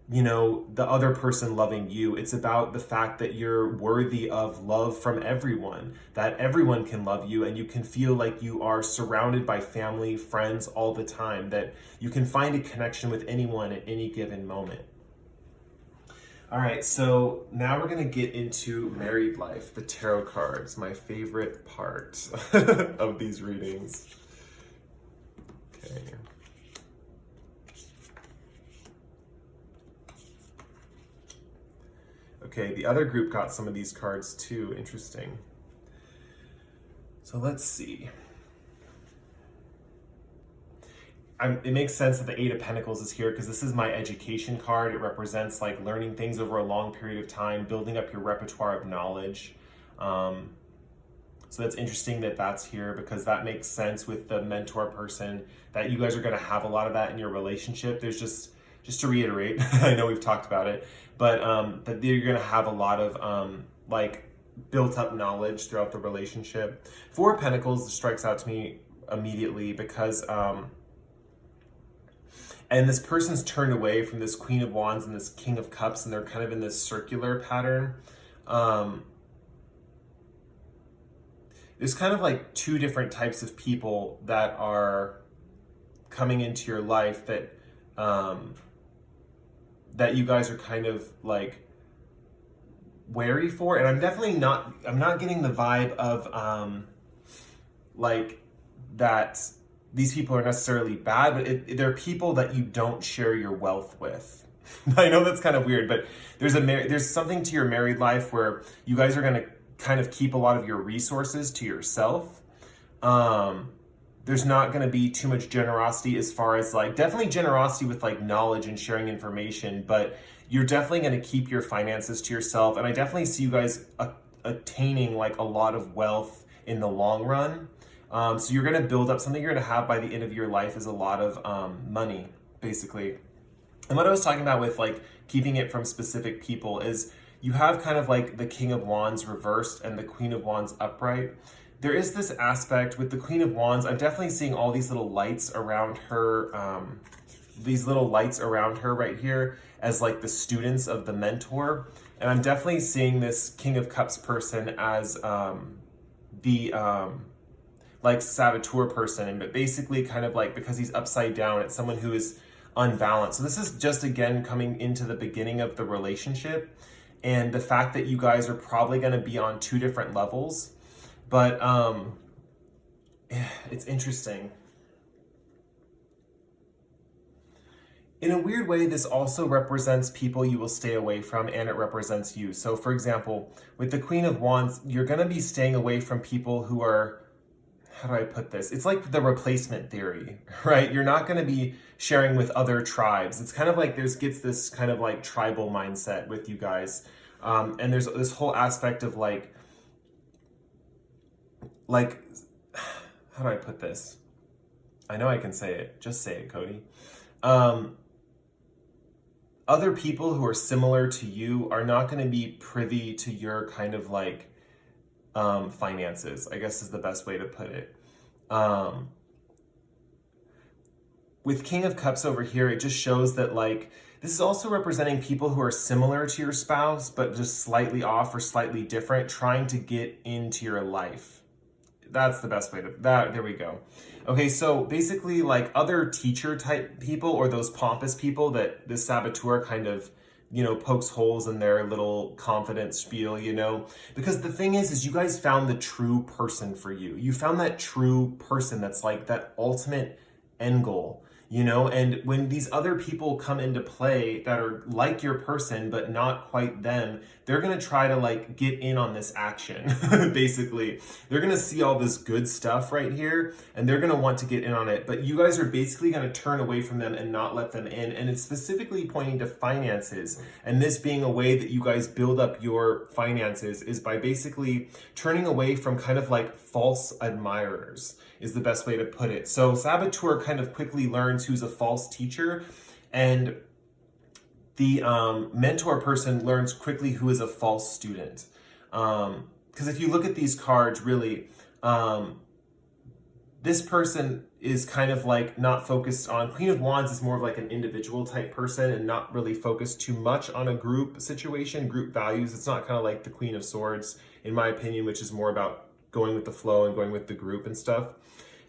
you know, the other person loving you. It's about the fact that you're worthy of love from everyone, that everyone can love you, and you can feel like you are surrounded by family, friends all the time, that you can find a connection with anyone at any given moment. All right, so now we're going to get into married life, the tarot cards, my favorite part of these readings. Okay. Okay, the other group got some of these cards too. Interesting. So let's see. It makes sense that the Eight of Pentacles is here because this is my education card. It represents like learning things over a long period of time, building up your repertoire of knowledge. So that's interesting that that's here, because that makes sense with the mentor person, that you guys are going to have a lot of that in your relationship. There's just to reiterate, I know we've talked about it, but that you're going to have a lot of like built up knowledge throughout the relationship. Four of Pentacles strikes out to me immediately because and this person's turned away from this Queen of Wands and this King of Cups, and they're kind of in this circular pattern. There's kind of like two different types of people that are coming into your life that that you guys are kind of like wary for. And I'm not getting the vibe of like that these people are necessarily bad, but they're people that you don't share your wealth with. I know that's kind of weird, but there's something to your married life where you guys are going to kind of keep a lot of your resources to yourself. There's not going to be too much generosity, as far as like, definitely generosity with like knowledge and sharing information, but you're definitely going to keep your finances to yourself. And I definitely see you guys attaining like a lot of wealth in the long run. So you're going to build up something you're going to have by the end of your life is a lot of money, basically. And what I was talking about with like keeping it from specific people is you have kind of like the King of Wands reversed and the Queen of Wands upright. There is this aspect with the Queen of Wands. I'm definitely seeing all these little lights around her, right here as like the students of the mentor. And I'm definitely seeing this King of Cups person as the like saboteur person, but basically kind of like, because he's upside down, it's someone who is unbalanced. So this is just, again, coming into the beginning of the relationship, and the fact that you guys are probably going to be on two different levels. But it's interesting. In a weird way, this also represents people you will stay away from, and it represents you. So for example, with the Queen of Wands, you're going to be staying away from people who are, how do I put this? It's like the replacement theory, right? You're not going to be sharing with other tribes. It's kind of like gets this kind of like tribal mindset with you guys. And there's this whole aspect of like, how do I put this? I know I can say it. Just say it, Cody. Other people who are similar to you are not going to be privy to your kind of like finances, I guess is the best way to put it. with King of Cups over here, it just shows that like, this is also representing people who are similar to your spouse, but just slightly off or slightly different, trying to get into your life. That's the best way to, there we go. Okay, so basically like other teacher type people or those pompous people that this saboteur kind of, you know, pokes holes in their little confidence spiel, you know, because the thing is you guys found the true person for you. You found that true person that's like that ultimate end goal. You know, and when these other people come into play that are like your person, but not quite them, they're going to try to like get in on this action. Basically, they're going to see all this good stuff right here and they're going to want to get in on it. But you guys are basically going to turn away from them and not let them in. And it's specifically pointing to finances. And this being a way that you guys build up your finances is by basically turning away from kind of like false admirers, is the best way to put it. So saboteur kind of quickly learns who's a false teacher, and the mentor person learns quickly who is a false student. Because if you look at these cards, really, this person is kind of like not focused on, Queen of Wands is more of like an individual type person and not really focused too much on a group situation, group values. It's not kind of like the Queen of Swords, in my opinion, which is more about going with the flow and going with the group and stuff.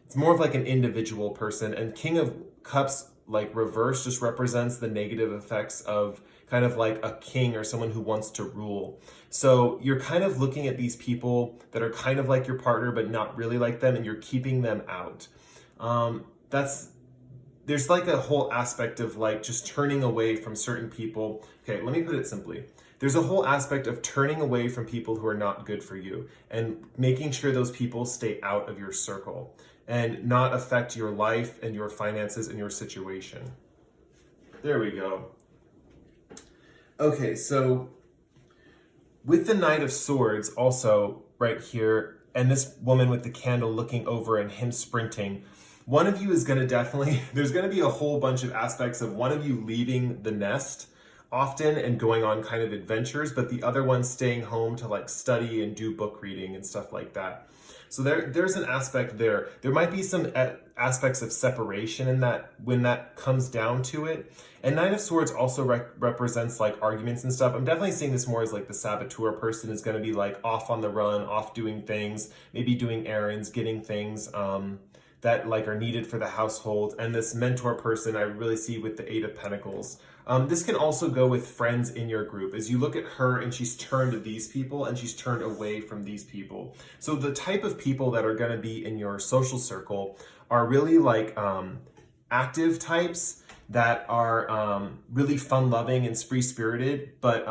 It's more of like an individual person. And King of Cups, like reverse, just represents the negative effects of kind of like a king or someone who wants to rule. So you're kind of looking at these people that are kind of like your partner, but not really like them, and you're keeping them out. There's like a whole aspect of like just turning away from certain people. Okay, let me put it simply. There's a whole aspect of turning away from people who are not good for you and making sure those people stay out of your circle and not affect your life and your finances and your situation. There we go. Okay, so with the Knight of Swords also right here, and this woman with the candle looking over and him sprinting, one of you is going to definitely, there's going to be a whole bunch of aspects of one of you leaving the nest often and going on kind of adventures, but the other one staying home to like study and do book reading and stuff like that. So there's an aspect there. There might be some aspects of separation in that when that comes down to it. And Nine of Swords also represents like arguments and stuff. I'm definitely seeing this more as like the saboteur person is going to be like off on the run, off doing things, maybe doing errands, getting things that like are needed for the household. And this mentor person I really see with the Eight of Pentacles. This can also go with friends in your group. As you look at her and she's turned to these people and she's turned away from these people. So the type of people that are going to be in your social circle are really like active types that are really fun-loving and free-spirited, but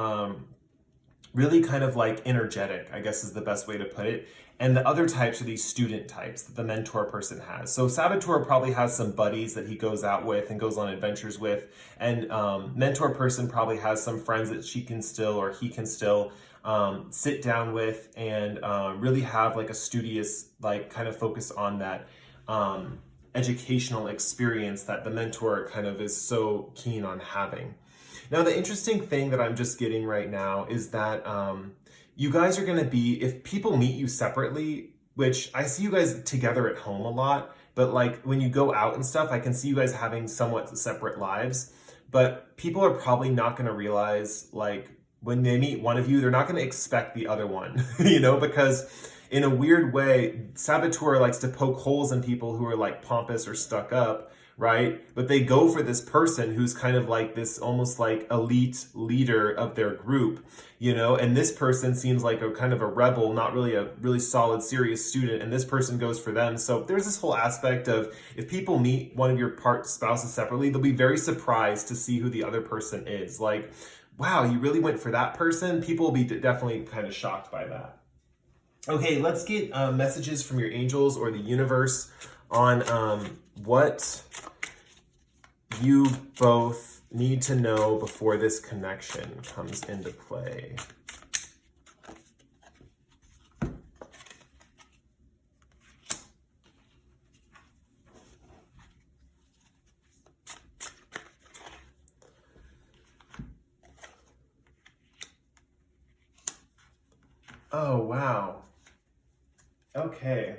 really kind of like energetic, I guess is the best way to put it. And the other types are these student types that the mentor person has. So saboteur probably has some buddies that he goes out with and goes on adventures with. And mentor person probably has some friends that she can still or he can still sit down with and really have like a studious, like kind of focus on that educational experience that the mentor kind of is so keen on having. Now, the interesting thing that I'm just getting right now is that you guys are going to be, if people meet you separately, which I see you guys together at home a lot, but like when you go out and stuff, I can see you guys having somewhat separate lives, but people are probably not going to realize like when they meet one of you, they're not going to expect the other one, you know, because in a weird way, saboteur likes to poke holes in people who are like pompous or stuck up, right? But they go for this person who's kind of like this almost like elite leader of their group, you know, and this person seems like a kind of a rebel, not really a really solid, serious student, and this person goes for them. So there's this whole aspect of if people meet one of your spouses separately, they'll be very surprised to see who the other person is. Like, wow, you really went for that person? People will be definitely kind of shocked by that. Okay, let's get messages from your angels or the universe on what you both need to know before this connection comes into play. Oh, wow. Okay.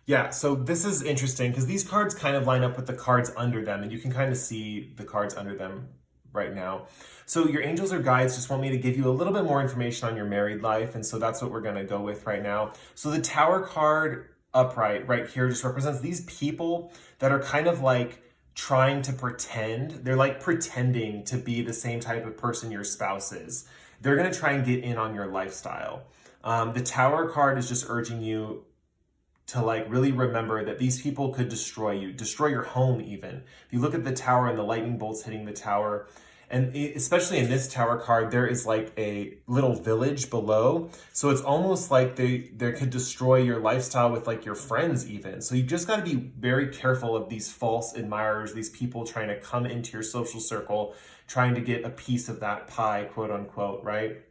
Yeah, so this is interesting because these cards kind of line up with the cards under them, and you can kind of see the cards under them right now. So your angels or guides just want me to give you a little bit more information on your married life, and so that's what we're going to go with right now. So the Tower card upright right here just represents these people that are kind of like trying to pretend. They're like pretending to be the same type of person your spouse is. They're going to try and get in on your lifestyle. The Tower card is just urging you to like really remember that these people could destroy you, destroy your home even. If you look at the tower and the lightning bolts hitting the tower, and especially in this tower card, there is like a little village below. So it's almost like they could destroy your lifestyle with like your friends even. So you just got to be very careful of these false admirers, these people trying to come into your social circle, trying to get a piece of that pie, quote unquote, right?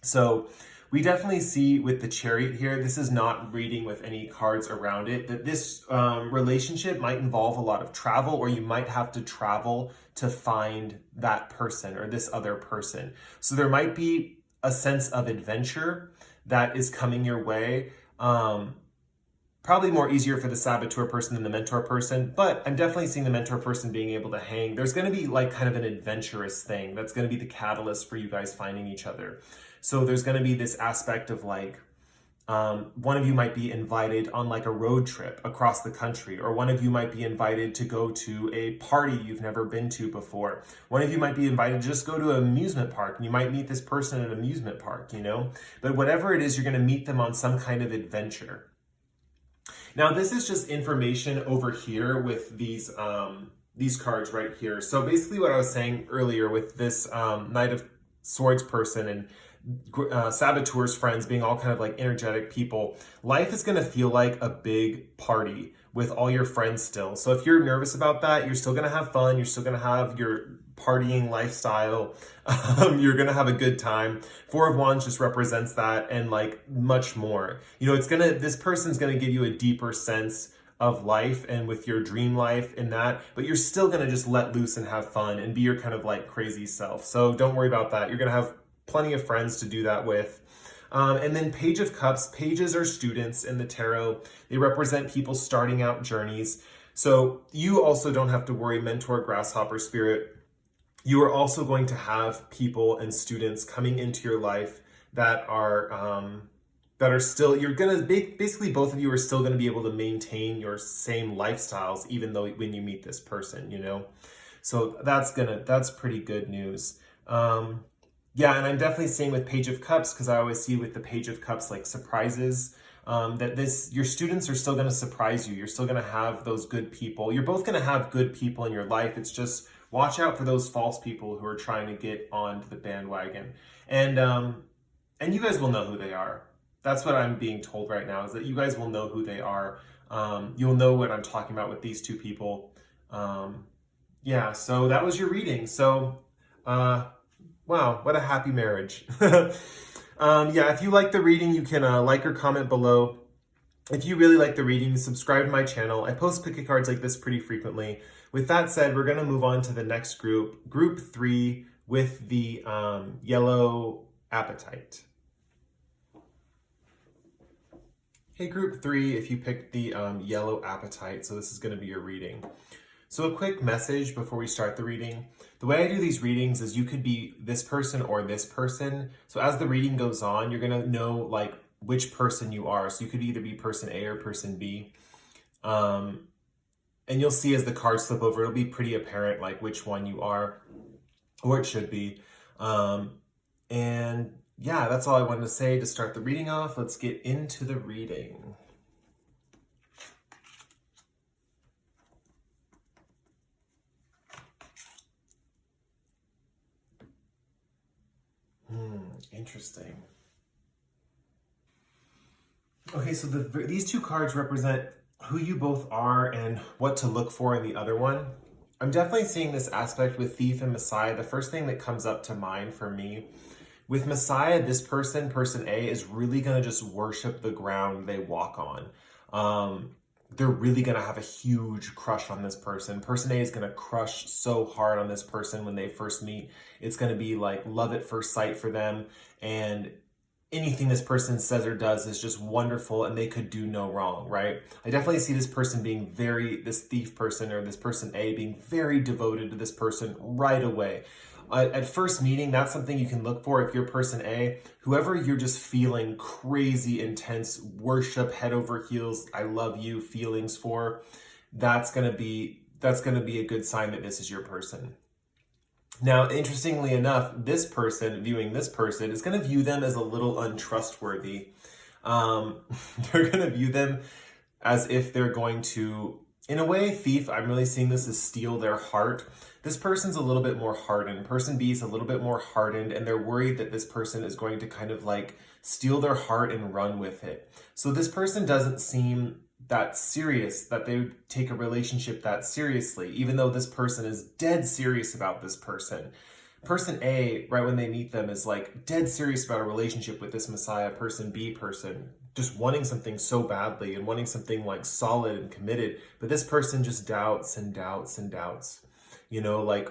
So we definitely see with the Chariot here, this is not reading with any cards around it, that this relationship might involve a lot of travel, or you might have to travel to find that person or this other person. So there might be a sense of adventure that is coming your way. Probably more easier for the saboteur person than the mentor person, but I'm definitely seeing the mentor person being able to hang. There's going to be like kind of an adventurous thing that's going to be the catalyst for you guys finding each other. So there's going to be this aspect of like, one of you might be invited on like a road trip across the country, or one of you might be invited to go to a party you've never been to before. One of you might be invited to just go to an amusement park, and you might meet this person at an amusement park, you know? But whatever it is, you're going to meet them on some kind of adventure. Now, this is just information over here with these cards right here. So basically what I was saying earlier with this Knight of Swords person and Saboteur's friends being all kind of like energetic people, life is going to feel like a big party with all your friends still. So if you're nervous about that, you're still going to have fun. You're still going to have your partying lifestyle. You're going to have a good time. Four of Wands just represents that, and like much more. You know, this person's going to give you a deeper sense of life and with your dream life in that, but you're still going to just let loose and have fun and be your kind of like crazy self. So don't worry about that. You're going to have plenty of friends to do that with. And then Page of Cups. Pages are students in the tarot. They represent people starting out journeys. So you also don't have to worry, mentor, grasshopper spirit. You are also going to have people and students coming into your life that are still, you're going to, basically both of you are still going to be able to maintain your same lifestyles, even though when you meet this person, you know? So that's pretty good news. Yeah, and I'm definitely seeing with Page of Cups, because I always see with the Page of Cups like surprises, that your students are still going to surprise you. You're still going to have those good people. You're both going to have good people in your life. It's just watch out for those false people who are trying to get onto the bandwagon. And you guys will know who they are. That's what I'm being told right now, is that you guys will know who they are. You'll know what I'm talking about with these two people. Yeah, so that was your reading. So, wow, what a happy marriage. Yeah, if you like the reading, you can like or comment below. If you really like the reading, subscribe to my channel. I post picket cards like this pretty frequently. With that said, we're going to move on to the next group, Group 3, with the yellow Apatite. Hey, Group 3, if you picked the yellow Apatite, so this is going to be your reading. So a quick message before we start the reading. The way I do these readings is you could be this person or this person. So as the reading goes on, you're going to know like which person you are. So you could either be person A or person B. And you'll see as the cards flip over, it'll be pretty apparent like which one you are, or it should be. And yeah, that's all I wanted to say to start the reading off. Let's get into the reading. Interesting. Okay, so these two cards represent who you both are and what to look for in the other one. I'm definitely seeing this aspect with Thief and Messiah. The first thing that comes up to mind for me, with Messiah, this person, person A, is really going to just worship the ground they walk on. They're really going to have a huge crush on this person. Person A is going to crush so hard on this person when they first meet. It's going to be like love at first sight for them. And anything this person says or does is just wonderful and they could do no wrong, right? I definitely see this person being this thief person or this person A being very devoted to this person right away. At first meeting, that's something you can look for if you're person A. Whoever you're just feeling crazy, intense worship, head over heels, I love you feelings for, that's gonna be a good sign that this is your person. Now, interestingly enough, this person viewing this person is going to view them as a little untrustworthy. They're going to view them as if they're going to, in a way, thief. I'm really seeing this as steal their heart. This person's a little bit more hardened. Person B is a little bit more hardened, and they're worried that this person is going to kind of like steal their heart and run with it. So this person doesn't seem that serious, that they would take a relationship that seriously, even though this person is dead serious about this person. Person A, right when they meet them, is like dead serious about a relationship with this Messiah. Person B person, just wanting something so badly and wanting something like solid and committed. But this person just doubts and doubts and doubts. You know, like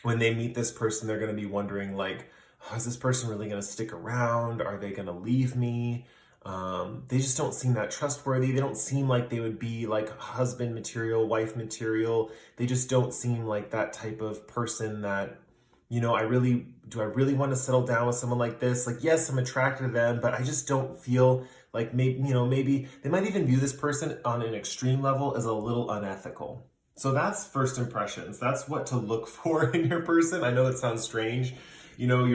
when they meet this person, they're going to be wondering like, oh, is this person really going to stick around? Are they going to leave me? They just don't seem that trustworthy. They don't seem like they would be like husband material, wife material. They just don't seem like that type of person that, you know, do I really want to settle down with someone like this? Like, yes, I'm attracted to them, but I just don't feel like maybe they might even view this person on an extreme level as a little unethical. So that's first impressions. That's what to look for in your person. I know that sounds strange. You know,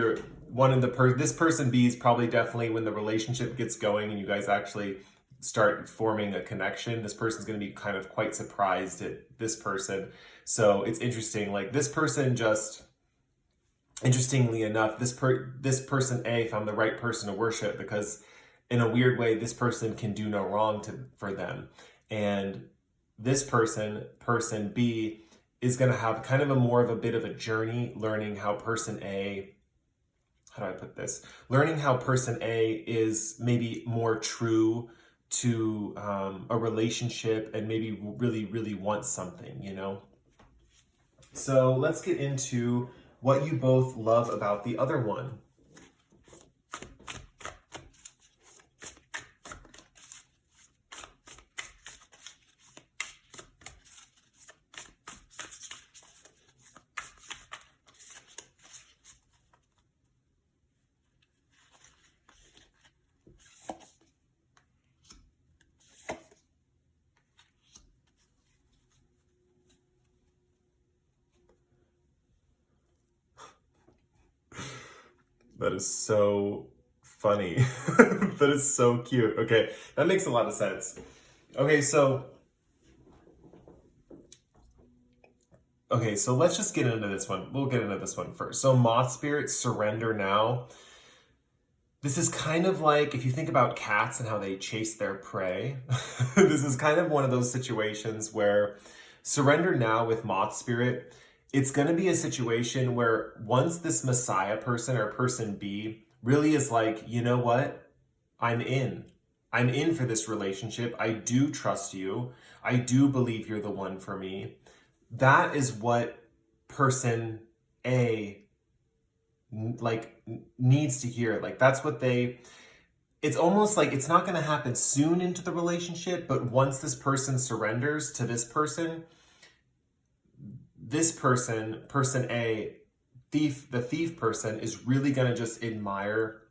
this person B is probably definitely when the relationship gets going and you guys actually start forming a connection, this person's going to be kind of quite surprised at this person. So it's interesting. Like this person just, interestingly enough, this person A found the right person to worship because in a weird way, this person can do no wrong for them. And this person B, is going to have kind of a bit of a journey learning how person A, how do I put this? Learning how person A is maybe more true to a relationship and maybe really, really wants something, you know? So let's get into what you both love about the other one. That is so funny. That is so cute. Okay, that makes a lot of sense. Okay, so let's just get into this one. We'll get into this one first. So moth spirits surrender now. This is kind of like, if you think about cats and how they chase their prey, this is kind of one of those situations where surrender now with moth spirit, it's going to be a situation where once this Messiah person or person B really is like, you know what? I'm in for this relationship. I do trust you. I do believe you're the one for me. That is what person A like needs to hear. Like that's what it's almost like it's not going to happen soon into the relationship, but once this person surrenders to this person, person A, the thief person is really going to just admire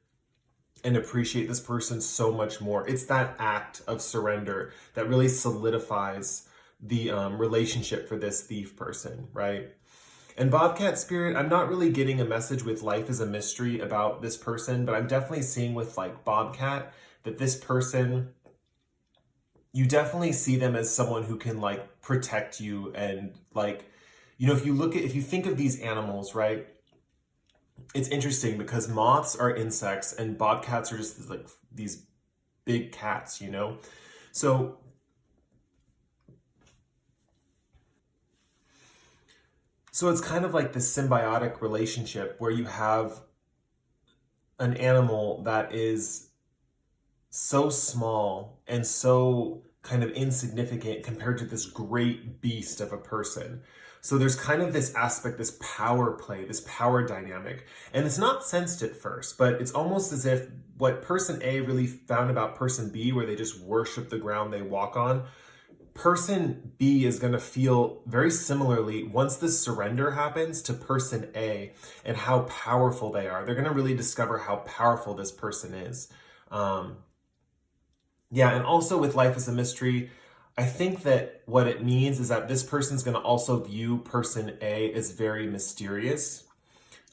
and appreciate this person so much more. It's that act of surrender that really solidifies the relationship for this thief person, right? And Bobcat Spirit, I'm not really getting a message with life is a mystery about this person, but I'm definitely seeing with like Bobcat that this person, you definitely see them as someone who can like protect you and like, you know, if you think of these animals, right? It's interesting because moths are insects and bobcats are just like these big cats, you know? So it's kind of like this symbiotic relationship where you have an animal that is so small and so kind of insignificant compared to this great beast of a person. So there's kind of this aspect, this power play, this power dynamic. And it's not sensed at first, but it's almost as if what person A really found about person B, where they just worship the ground they walk on, person B is going to feel very similarly once this surrender happens to person A and how powerful they are. They're going to really discover how powerful this person is. Yeah, and also with Life as a Mystery, I think that what it means is that this person's going to also view person A as very mysterious.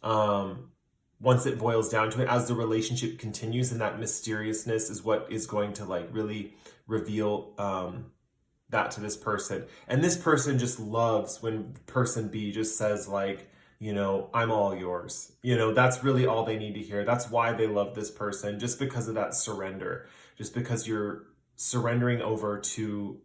Once it boils down to it, as the relationship continues, and that mysteriousness is what is going to like really reveal that to this person. And this person just loves when person B just says like, you know, I'm all yours. You know, that's really all they need to hear. That's why they love this person, just because of that surrender, just because you're surrendering over to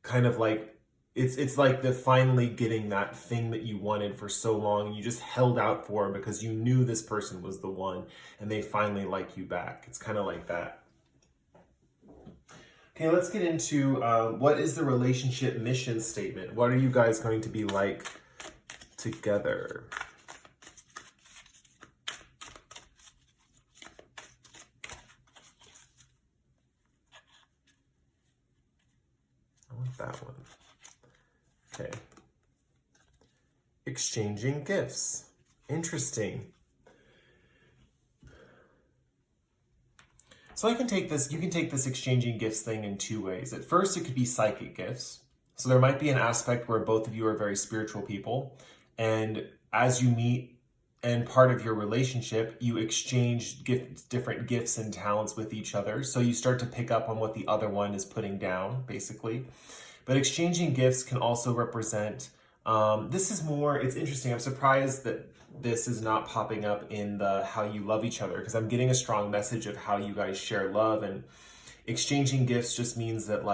kind of like, it's like the finally getting that thing that you wanted for so long and you just held out for because you knew this person was the one and they finally like you back. It's kind of like that. Okay, let's get into what is the relationship mission statement? What are you guys going to be like together? I want that one. Okay. Exchanging gifts. Interesting. So you can take this exchanging gifts thing in two ways. At first, it could be psychic gifts. So there might be an aspect where both of you are very spiritual people. And as you meet and part of your relationship, you exchange different gifts and talents with each other. So you start to pick up on what the other one is putting down, basically. But exchanging gifts can also represent, it's interesting. I'm surprised that this is not popping up in the how you love each other, because I'm getting a strong message of how you guys share love, and exchanging gifts just means that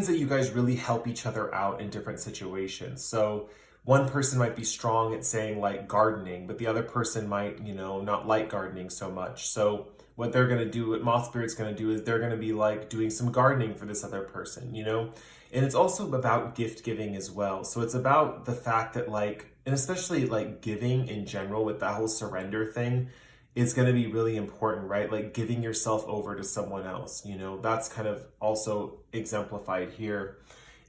you guys really help each other out in different situations. So one person might be strong at saying like gardening, but the other person might, not like gardening so much. So what they're going to do, what Moth Spirit's going to do is they're going to be like doing some gardening for this other person, And it's also about gift giving as well. So it's about the fact that and especially giving in general with that whole surrender thing is going to be really important, right? Like giving yourself over to someone else, that's kind of also exemplified here.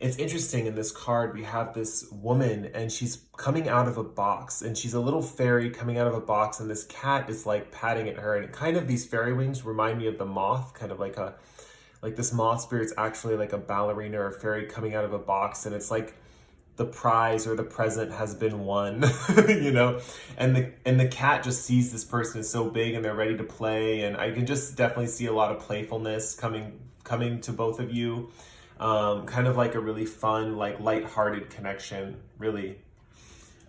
It's interesting, in this card, we have this woman and she's coming out of a box, and she's a little fairy coming out of a box, and this cat is like patting at her, and kind of these fairy wings remind me of the moth, kind of like this moth spirit's actually like a ballerina or a fairy coming out of a box, and it's like the prize or the present has been won, and the cat just sees this person is so big and they're ready to play, and I can just definitely see a lot of playfulness coming to both of you. Kind of like a really fun, lighthearted connection, really.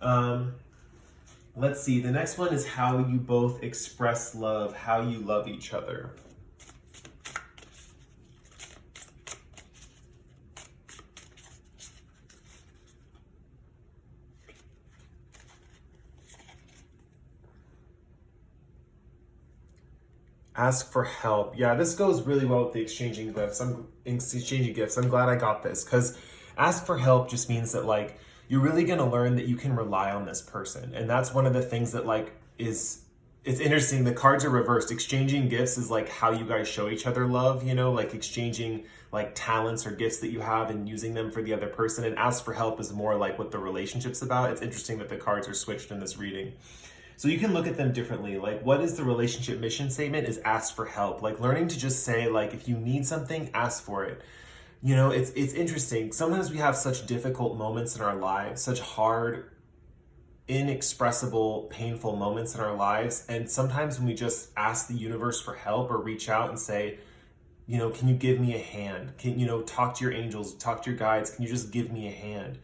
Let's see. The next one is how you both express love, how you love each other. Ask for help. Yeah, this goes really well with the exchanging gifts. I'm glad I got this, because ask for help just means that you're really going to learn that you can rely on this person. And that's one of the things that it's interesting. The cards are reversed. Exchanging gifts is how you guys show each other love, exchanging talents or gifts that you have and using them for the other person. And ask for help is more what the relationship's about. It's interesting that the cards are switched in this reading. So you can look at them differently. What is the relationship mission statement is ask for help. Learning to just say, if you need something, ask for it. It's interesting. Sometimes we have such difficult moments in our lives, such hard, inexpressible, painful moments in our lives. And sometimes when we just ask the universe for help or reach out and say, can you give me a hand? Can, talk to your angels, talk to your guides. Can you just give me a hand?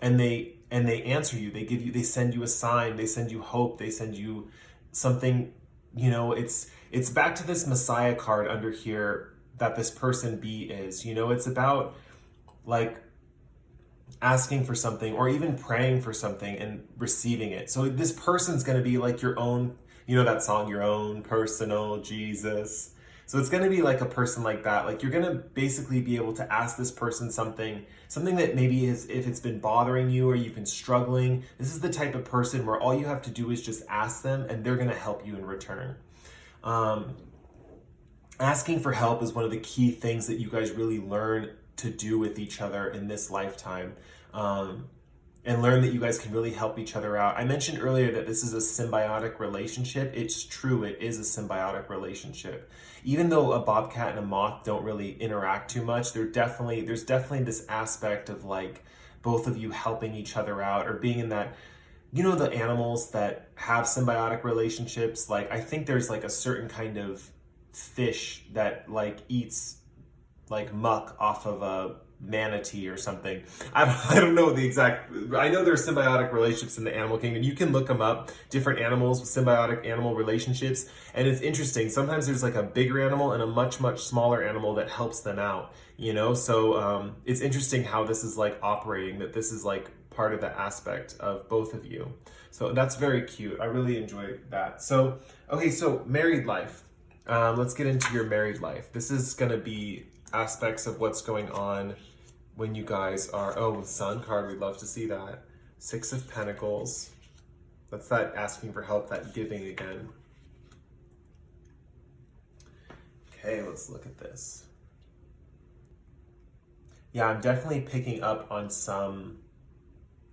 And they answer you, they send you a sign, they send you hope, they send you something, it's back to this Messiah card under here that this person B is, it's about asking for something or even praying for something and receiving it. So this person's going to be your own, that song, your own personal Jesus. So it's going to be like a person like that. Like you're going to basically be able to ask this person something that maybe is, if it's been bothering you or you've been struggling, this is the type of person where all you have to do is just ask them and they're going to help you in return. Asking for help is one of the key things that you guys really learn to do with each other in this lifetime. And learn that you guys can really help each other out. I mentioned earlier that this is a symbiotic relationship. It's true, it is a symbiotic relationship. Even though a bobcat and a moth don't really interact too much, there's definitely this aspect of like both of you helping each other out, or being in that, you know, the animals that have symbiotic relationships. Like I think there's like a certain kind of fish that like eats like muck off of a manatee or something. I don't know the exact, I know there's symbiotic relationships in the animal kingdom. You can look them up, different animals with symbiotic animal relationships, and it's interesting. Sometimes there's like a bigger animal and a much, much smaller animal that helps them out, you know? So it's interesting how this is like operating, that this is like part of the aspect of both of you. So that's very cute. I really enjoy that. So, okay, so married life. Let's get into your married life. This is gonna be aspects of what's going on when you guys are, oh, Sun card, we'd love to see that. 6 of Pentacles. That's that asking for help, that giving again. Okay, let's look at this. Yeah, I'm definitely picking up on some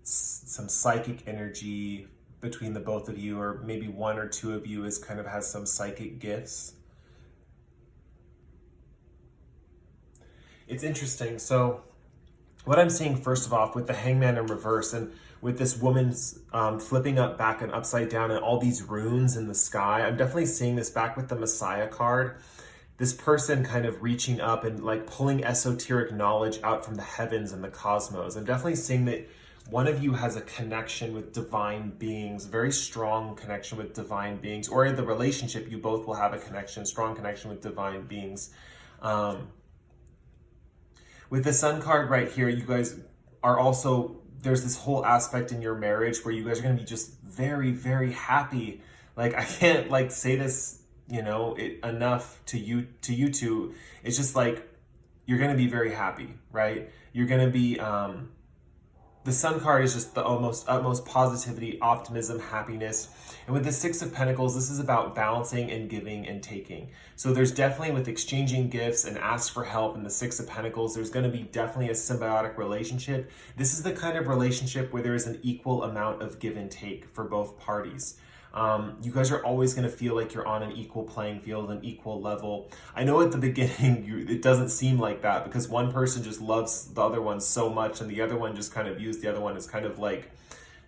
psychic energy between the both of you, or maybe one or two of you is kind of has some psychic gifts. It's interesting. So what I'm seeing first of all with the Hangman in reverse, and with this woman's flipping up back and upside down and all these runes in the sky, I'm definitely seeing this back with the Messiah card. This person kind of reaching up and like pulling esoteric knowledge out from the heavens and the cosmos. I'm definitely seeing that one of you has a connection with divine beings, very strong connection with divine beings, or in the relationship, you both will have a connection, strong connection with divine beings. With the Sun card right here, you guys are also, there's this whole aspect in your marriage where you guys are going to be just very, very happy. Like, I can't like say this, you know, enough to you two. It's just like, you're going to be very happy, right? You're going to be, the Sun card is just the utmost positivity, optimism, happiness. And with the 6 of Pentacles, this is about balancing and giving and taking. So there's definitely, with exchanging gifts and ask for help in the 6 of Pentacles, there's going to be definitely a symbiotic relationship. This is the kind of relationship where there is an equal amount of give and take for both parties. You guys are always going to feel like you're on an equal playing field, an equal level. I know at the beginning it doesn't seem like that, because one person just loves the other one so much and the other one just kind of views the other one as kind of like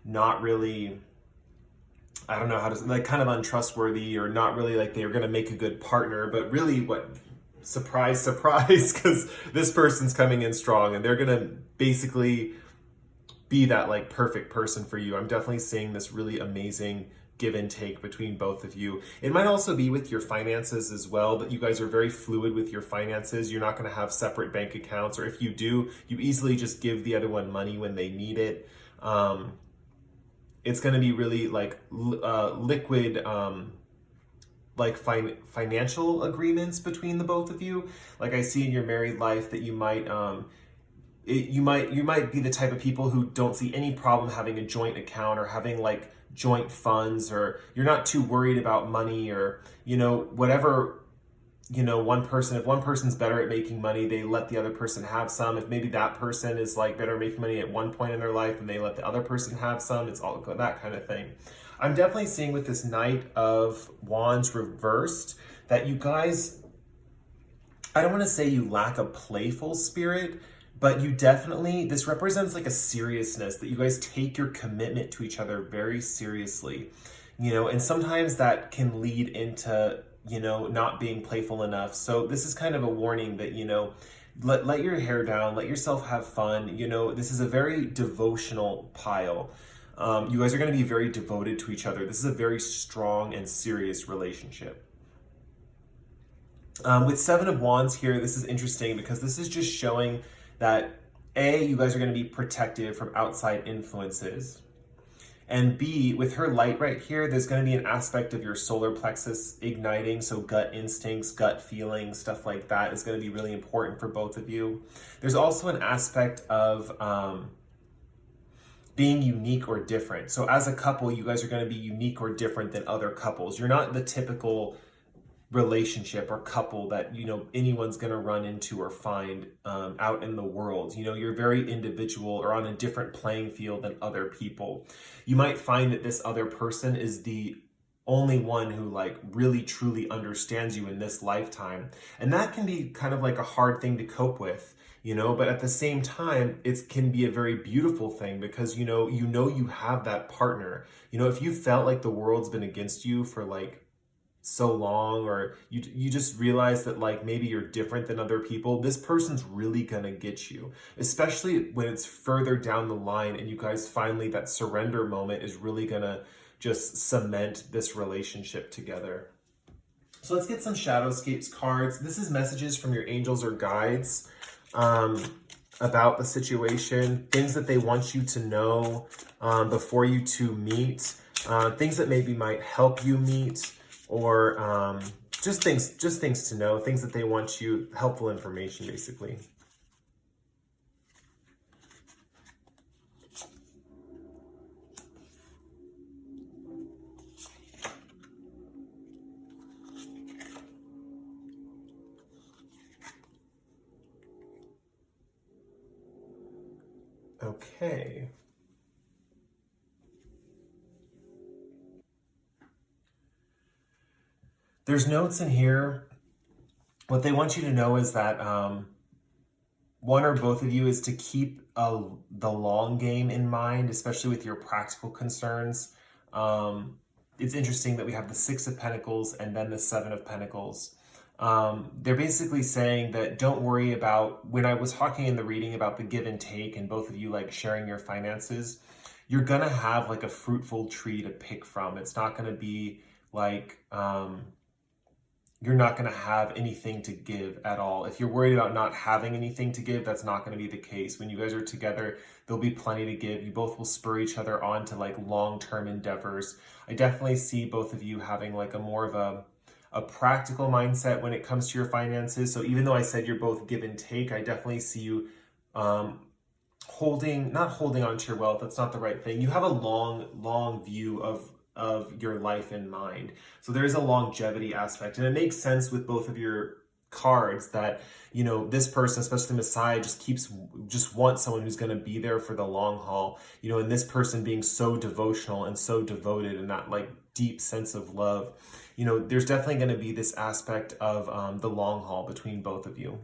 not really, I don't know how to, like kind of untrustworthy, or not really like they were going to make a good partner. But really, what, surprise, surprise, because this person's coming in strong and they're going to basically be that like perfect person for you. I'm definitely seeing this really amazing give and take between both of you. It might also be with your finances as well, that you guys are very fluid with your finances. You're not going to have separate bank accounts, or if you do, you easily just give the other one money when they need it. It's going to be really like liquid, like financial agreements between the both of you. Like I see in your married life that you might, you might be the type of people who don't see any problem having a joint account, or having like joint funds, or you're not too worried about money, or, you know, whatever, you know, if one person's better at making money, they let the other person have some. If maybe that person is like better at making money at one point in their life and they let the other person have some, it's all that kind of thing. I'm definitely seeing with this Knight of Wands reversed that you guys, I don't want to say you lack a playful spirit, but you definitely, this represents like a seriousness, that you guys take your commitment to each other very seriously, you know, and sometimes that can lead into, you know, not being playful enough. So this is kind of a warning that, you know, let your hair down, let yourself have fun. You know, this is a very devotional pile. You guys are going to be very devoted to each other. This is a very strong and serious relationship. With 7 of Wands here, this is interesting because this is just showing that you guys are going to be protected from outside influences. And B, with her light right here, there's going to be an aspect of your solar plexus igniting. So gut instincts, gut feelings, stuff like that is going to be really important for both of you. There's also an aspect of being unique or different. So as a couple, you guys are going to be unique or different than other couples. You're not the typical relationship or couple that anyone's going to run into or find out in the world. You're very individual or on a different playing field than other people. You might find that this other person is the only one who really truly understands you in this lifetime, and that can be kind of like a hard thing to cope with, but at the same time it can be a very beautiful thing, because you have that partner. If you felt like the world's been against you for so long, or you just realize that maybe you're different than other people, this person's really gonna get you, especially when it's further down the line and you guys finally, that surrender moment is really gonna just cement this relationship together. So let's get some Shadowscapes cards. This is messages from your angels or guides about the situation, things that they want you to know before you two meet, things that maybe might help you meet, or just things to know, things that they want you, helpful information, basically. Okay. There's notes in here. What they want you to know is that one or both of you is to keep the long game in mind, especially with your practical concerns. It's interesting that we have the Six of Pentacles and then the Seven of Pentacles. They're basically saying that don't worry about, when I was talking in the reading about the give and take and both of you sharing your finances, you're gonna have a fruitful tree to pick from. It's not gonna be you're not going to have anything to give at all. If you're worried about not having anything to give, that's not going to be the case. When you guys are together, there'll be plenty to give. You both will spur each other on to long-term endeavors. I definitely see both of you having a more of a practical mindset when it comes to your finances. So even though I said you're both give and take, I definitely see you not holding on to your wealth. That's not the right thing. You have a long view of your life in mind. So there's a longevity aspect, and it makes sense with both of your cards that this person, especially Messiah, just wants someone who's going to be there for the long haul, and this person being so devotional and so devoted, and that deep sense of love, there's definitely going to be this aspect of the long haul between both of you.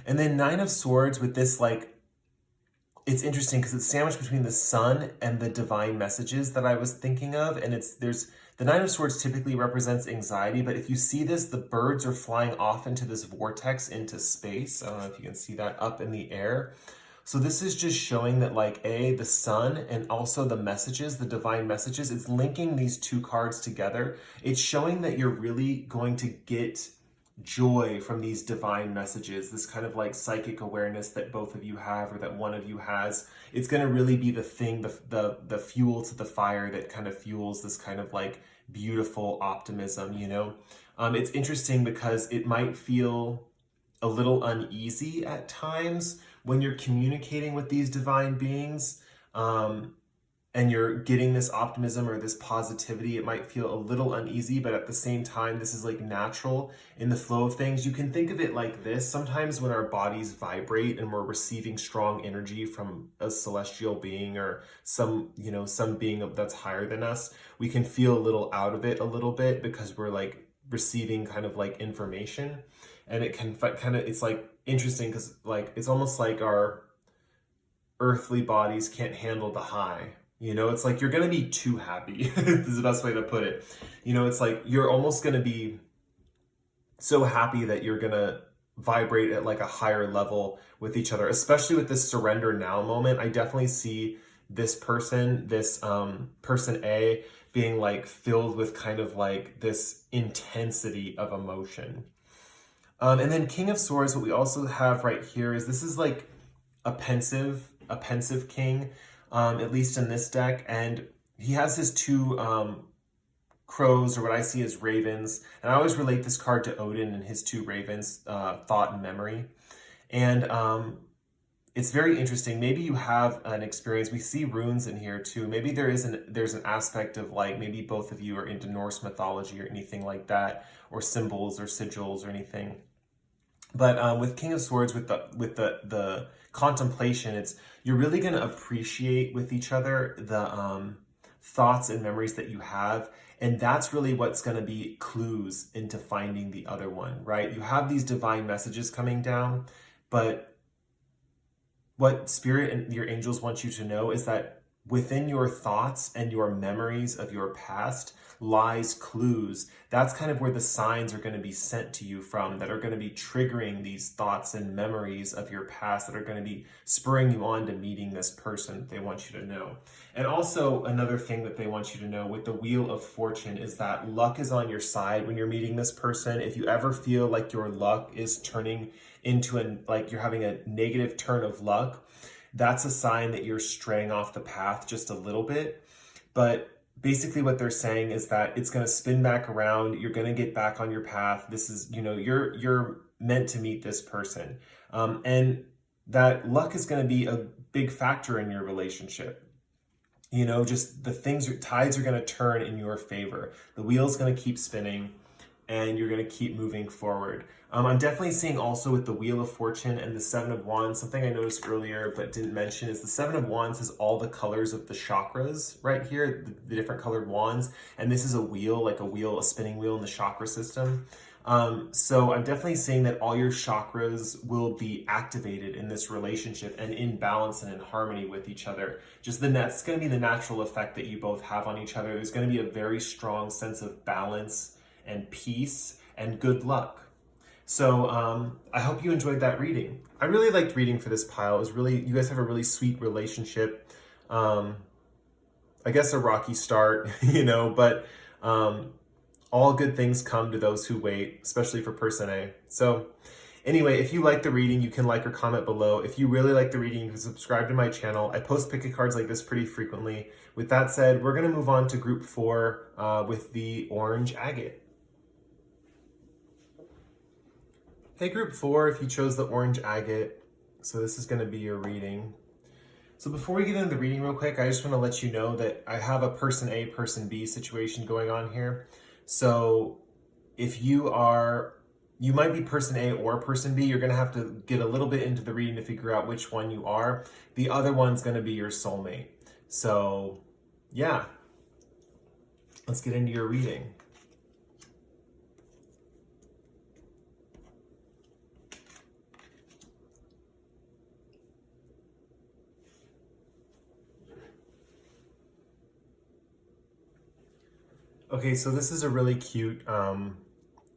And then Nine of Swords with this it's interesting because it's sandwiched between the sun and the divine messages that I was thinking of. And the Nine of Swords typically represents anxiety, but if you see this, the birds are flying off into this vortex into space. I don't know if you can see that up in the air. So this is just showing that the sun and also the messages, the divine messages, it's linking these two cards together. It's showing that you're really going to get joy from these divine messages, this kind of psychic awareness that both of you have, or that one of you has. It's going to really be the thing, the fuel to the fire that kind of fuels this kind of beautiful optimism. It's interesting because it might feel a little uneasy at times when you're communicating with these divine beings, and you're getting this optimism or this positivity. It might feel a little uneasy, but at the same time, this is natural in the flow of things. You can think of it like this. Sometimes when our bodies vibrate and we're receiving strong energy from a celestial being or some being that's higher than us, we can feel a little out of it a little bit because we're receiving kind of information. And it can it's interesting because it's almost like our earthly bodies can't handle the high. It's you're going to be too happy. This is the best way to put it. It's you're almost going to be so happy that you're going to vibrate at a higher level with each other, especially with this surrender now moment. I definitely see this person A, being filled with kind of this intensity of emotion. And then King of Swords, what we also have right here is this is a pensive king. at least in this deck. And he has his two crows, or what I see as ravens. And I always relate this card to Odin and his two ravens, thought and memory. And it's very interesting. Maybe you have an experience. We see runes in here too. Maybe there's an aspect of like, maybe both of you are into Norse mythology or anything like that, or symbols or sigils or anything. But with King of Swords, with the contemplation, you're really going to appreciate with each other the thoughts and memories that you have. And that's really what's going to be clues into finding the other one, right? You have these divine messages coming down, but what Spirit and your angels want you to know is that within your thoughts and your memories of your past lies clues. That's kind of where the signs are going to be sent to you from, that are going to be triggering these thoughts and memories of your past, that are going to be spurring you on to meeting this person they want you to know. And also another thing that they want you to know with the Wheel of Fortune is that luck is on your side when you're meeting this person. If you ever feel like your luck is turning into like you're having a negative turn of luck, that's a sign that you're straying off the path just a little bit. But basically what they're saying is that it's going to spin back around. You're going to get back on your path. This is, you're meant to meet this person. And that luck is going to be a big factor in your relationship. Just tides are going to turn in your favor. The wheel's going to keep spinning and you're going to keep moving forward. I'm definitely seeing also with the Wheel of Fortune and the Seven of Wands, something I noticed earlier but didn't mention is the Seven of Wands is all the colors of the chakras right here, the different colored wands. And this is a wheel, a spinning wheel in the chakra system. So I'm definitely seeing that all your chakras will be activated in this relationship and in balance and in harmony with each other. That's going to be the natural effect that you both have on each other. There's going to be a very strong sense of balance and peace and good luck. So I hope you enjoyed that reading. I really liked reading for this pile. You guys have a really sweet relationship. I guess a rocky start, but all good things come to those who wait, especially for person A. So anyway, if you like the reading, you can like or comment below. If you really like the reading, you can subscribe to my channel. I post pick a cards like this pretty frequently. With that said, we're going to move on to group 4 with the orange agate. Hey, group 4, if you chose the orange agate, so this is going to be your reading. So before we get into the reading real quick, I just want to let you know that I have a person A, person B situation going on here. So if you might be person A or person B, you're going to have to get a little bit into the reading to figure out which one you are. The other one's going to be your soulmate. So yeah, let's get into your reading. Okay, so this is a really cute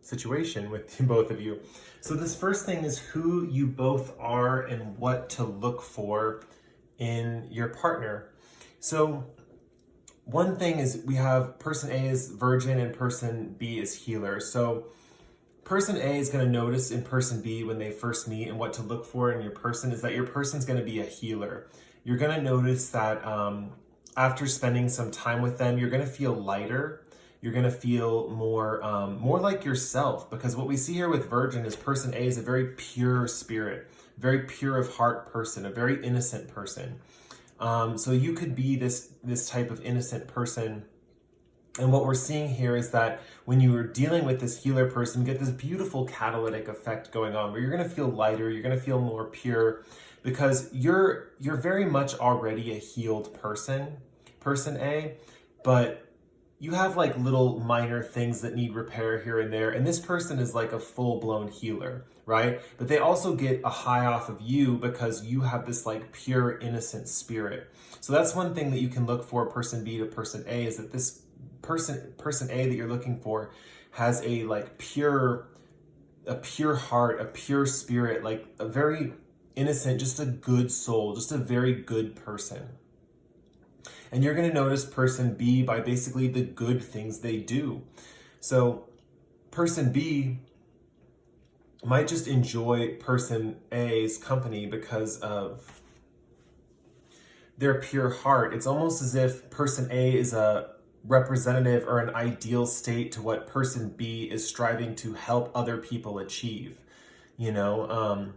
situation with both of you. So this first thing is who you both are and what to look for in your partner. So one thing is we have person A is virgin and person B is healer. So person A is going to notice in person B when they first meet, and what to look for in your person is that your person's going to be a healer. You're going to notice that after spending some time with them, you're going to feel lighter. You're going to feel more like yourself, because what we see here with virgin is person A is a very pure spirit, very pure of heart person, a very innocent person. So you could be this type of innocent person. And what we're seeing here is that when you are dealing with this healer person, you get this beautiful catalytic effect going on where you're going to feel lighter, you're going to feel more pure, because you're very much already a healed person A, but you have like little minor things that need repair here and there. And this person is like a full-blown healer, right? But they also get a high off of you because you have this like pure, innocent spirit. So that's one thing that you can look for person B to person A, is that this person A that you're looking for has a like pure heart, a pure spirit, like a very innocent, just a good soul, just a very good person. And you're going to notice person B by basically the good things they do. So person B might just enjoy person A's company because of their pure heart. It's almost as if person A is a representative or an ideal state to what person B is striving to help other people achieve. You know,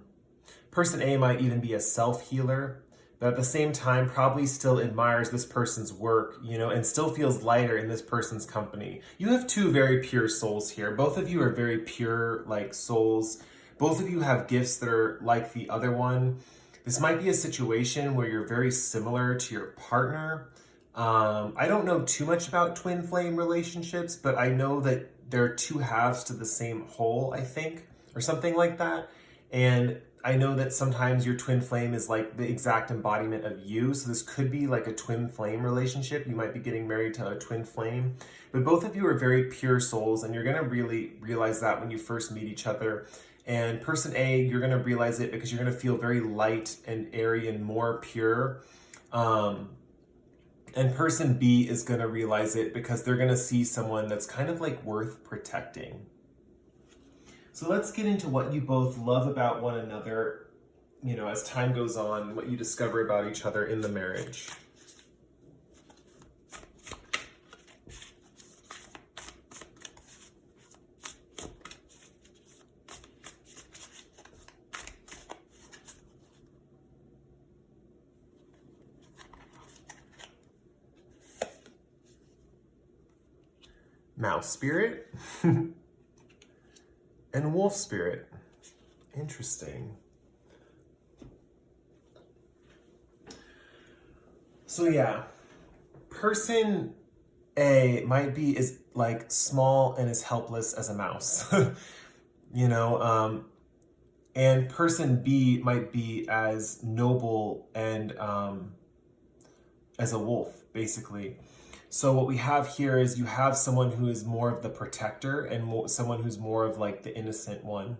person A might even be a self-healer, but at the same time probably still admires this person's work, you know, and still feels lighter in this person's company. You have two very pure souls here. Both of you are very pure, like, souls. Both of you have gifts that are like the other one. This might be a situation where you're very similar to your partner. I don't know too much about twin flame relationships, but I know that there are two halves to the same whole, I think, or something like that. And I know that sometimes your twin flame is like the exact embodiment of you. So this could be like a twin flame relationship. You might be getting married to a twin flame, but both of you are very pure souls, and you're going to really realize that when you first meet each other. And person A, you're going to realize it because you're going to feel very light and airy and more pure. And person B is going to realize it because they're going to see someone that's kind of like worth protecting. So let's get into what you both love about one another, you know, as time goes on, what you discover about each other in the marriage. Mouse spirit and wolf spirit. Interesting. So yeah, person A might be as like small and as helpless as a mouse, you know, and person B might be as noble and as a wolf, basically. So what we have here is you have someone who is more of the protector and someone who's more of like the innocent one.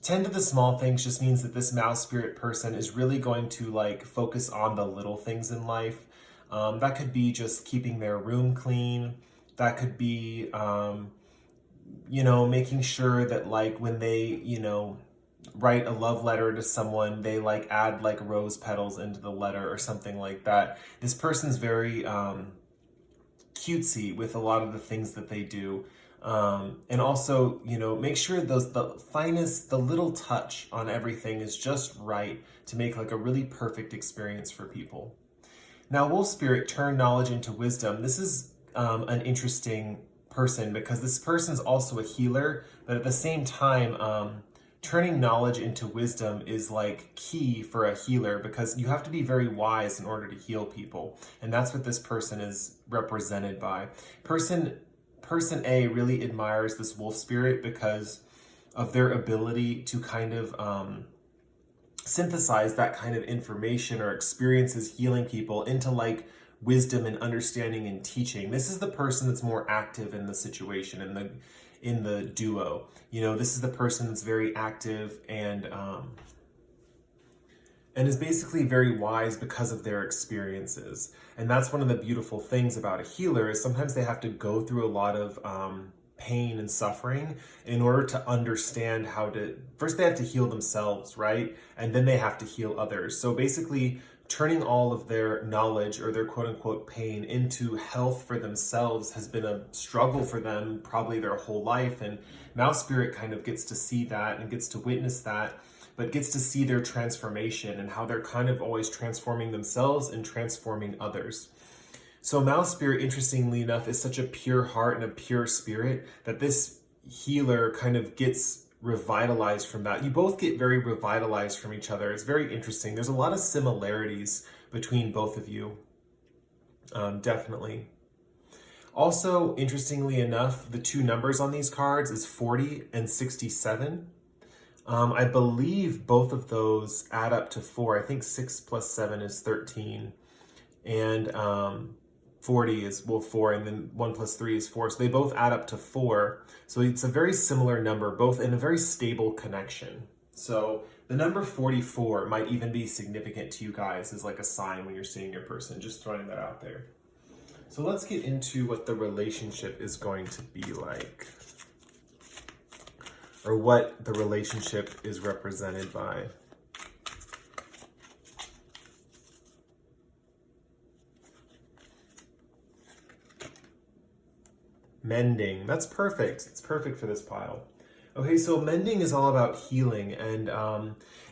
Tend to the small things just means that this mouse spirit person is really going to like focus on the little things in life. That could be just keeping their room clean. That could be, you know, making sure that like when they, you know, write a love letter to someone, they like add like rose petals into the letter or something like that. This person's very cutesy with a lot of the things that they do. And also, you know, make sure the finest, the little touch on everything is just right to make like a really perfect experience for people. Now, wolf spirit, turn knowledge into wisdom. This is an interesting person because this person's also a healer, but at the same time, turning knowledge into wisdom is like key for a healer because you have to be very wise in order to heal people. And that's what this person is represented by. Person A really admires this wolf spirit because of their ability to kind of synthesize that kind of information or experiences healing people into like wisdom and understanding and teaching. This is the person that's more active in the situation, in the duo. You know, this is the person that's very active and is basically very wise because of their experiences. And that's one of the beautiful things about a healer is sometimes they have to go through a lot of pain and suffering in order to understand how to, first they have to heal themselves, right? And then they have to heal others. So basically turning all of their knowledge or their quote unquote pain into health for themselves has been a struggle for them probably their whole life. And Mouse Spirit kind of gets to see that and gets to witness that, but gets to see their transformation and how they're kind of always transforming themselves and transforming others. So Mouse Spirit, interestingly enough, is such a pure heart and a pure spirit that this healer kind of gets revitalized from that. You both get very revitalized from each other. It's very interesting. There's a lot of similarities between both of you, definitely. Also, interestingly enough, the two numbers on these cards is 40 and 67. I believe both of those add up to 4. I think 6 plus 7 is 13. And 40 is, well, 4, and then 1 plus 3 is 4. So they both add up to 4. So it's a very similar number, both in a very stable connection. So the number 44 might even be significant to you guys as like a sign when you're seeing your person. Just throwing that out there. So let's get into what the relationship is going to be like, or what the relationship is represented by. Mending. That's perfect. It's perfect for this pile. Okay, so mending is all about healing, and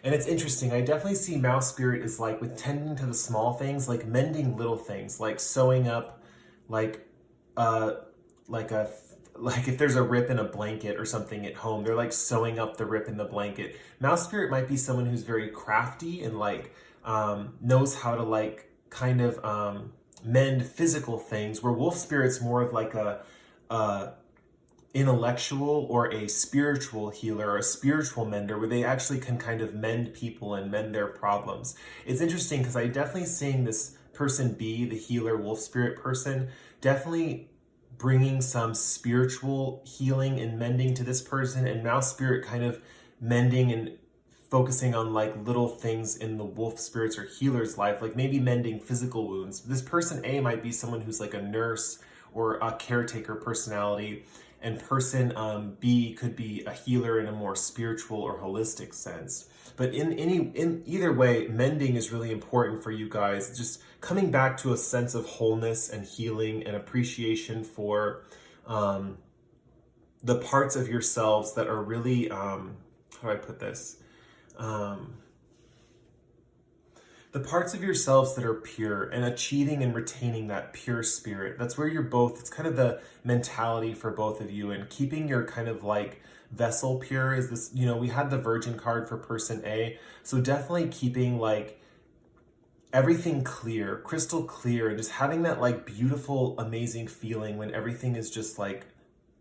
it's interesting. I definitely see mouse spirit is like with tending to the small things, like mending little things, like sewing up, like uh, like a like if there's a rip in a blanket or something at home, they're like sewing up the rip in the blanket. Mouse spirit might be someone who's very crafty and like knows how to like kind of mend physical things, where wolf spirit's more of like a intellectual or a spiritual healer or a spiritual mender, where they actually can kind of mend people and mend their problems. It's interesting because I definitely seeing this person B, the healer wolf spirit person, definitely bringing some spiritual healing and mending to this person, and mouse spirit kind of mending and focusing on like little things in the wolf spirits or healer's life, like maybe mending physical wounds. This person A might be someone who's like a nurse or a caretaker personality, and person B could be a healer in a more spiritual or holistic sense. But in either way, mending is really important for you guys. Just coming back to a sense of wholeness and healing and appreciation for the parts of yourselves that are really, how do I put this? The parts of yourselves that are pure, and achieving and retaining that pure spirit. That's where you're both, it's kind of the mentality for both of you, and keeping your kind of like vessel pure is this, you know, we had the Virgin card for person A. So definitely keeping like everything clear, crystal clear, and just having that like beautiful, amazing feeling when everything is just like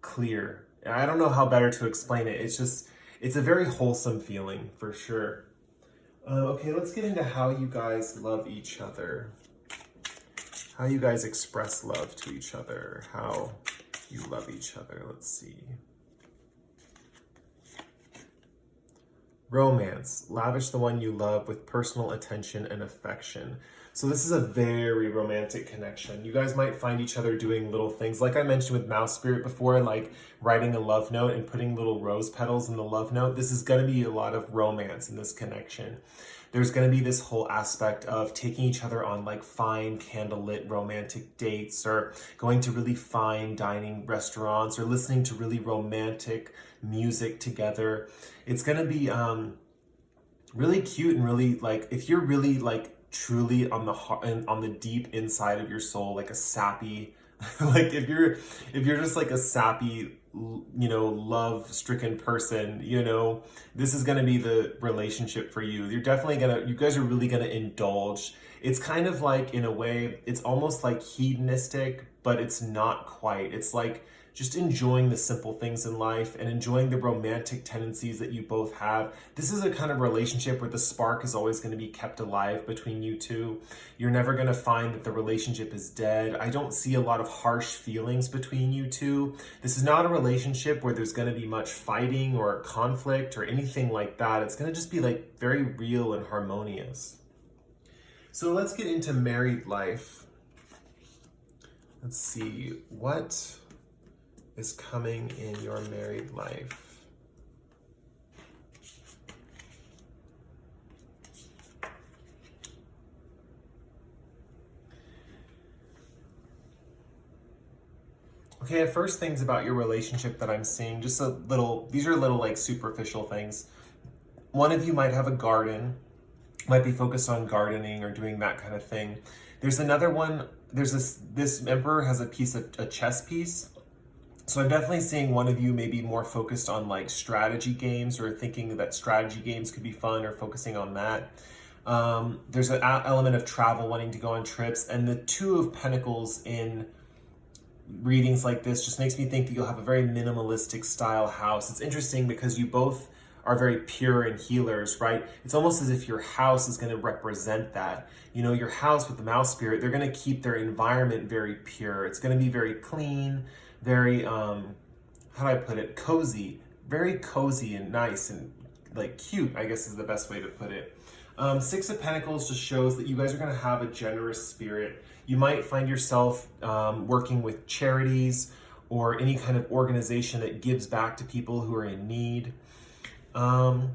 clear. And I don't know how better to explain it. It's just, it's a very wholesome feeling for sure. Okay, let's get into how you guys love each other. How you guys express love to each other. How you love each other. Let's see. Romance. Lavish the one you love with personal attention and affection. So this is a very romantic connection. You guys might find each other doing little things. Like I mentioned with mouse spirit before, like writing a love note and putting little rose petals in the love note. This is going to be a lot of romance in this connection. There's going to be this whole aspect of taking each other on like fine candlelit romantic dates, or going to really fine dining restaurants, or listening to really romantic music together. It's going to be really cute, and really like, if you're really like truly on the heart and on the deep inside of your soul, like a sappy like if you're just like a sappy, you know, love stricken person, you know, this is going to be the relationship for you. You're definitely you guys are really going to indulge. It's kind of like, in a way, it's almost like hedonistic, but it's not quite. It's like just enjoying the simple things in life and enjoying the romantic tendencies that you both have. This is a kind of relationship where the spark is always going to be kept alive between you two. You're never going to find that the relationship is dead. I don't see a lot of harsh feelings between you two. This is not a relationship where there's going to be much fighting or conflict or anything like that. It's going to just be like very real and harmonious. So let's get into married life. Let's see, what is coming in your married life? Okay, at first, things about your relationship that I'm seeing, just a little, these are little like superficial things. One of you might have a garden, might be focused on gardening or doing that kind of thing. There's another one, there's this emperor has a chess piece. So I'm definitely seeing one of you maybe more focused on like strategy games, or thinking that strategy games could be fun, or focusing on that. There's an element of travel, wanting to go on trips, and the Two of Pentacles in readings like this just makes me think that you'll have a very minimalistic style house. It's interesting because you both are very pure and healers, right? It's almost as if your house is going to represent that. You know, your house with the mouse spirit, they're going to keep their environment very pure. It's going to be very clean, very, how do I put it? Cozy, very cozy and nice and like cute, I guess is the best way to put it. Six of Pentacles just shows that you guys are going to have a generous spirit. You might find yourself working with charities or any kind of organization that gives back to people who are in need. And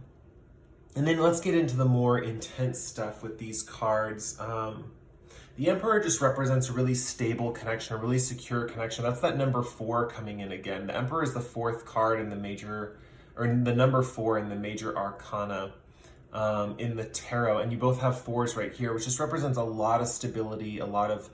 then let's get into the more intense stuff with these cards. The Emperor just represents a really stable connection, a really secure connection. That's that number 4 coming in again. The Emperor is the 4th card in the major, or the number 4 in the major arcana in the tarot. And you both have 4s right here, which just represents a lot of stability, a lot of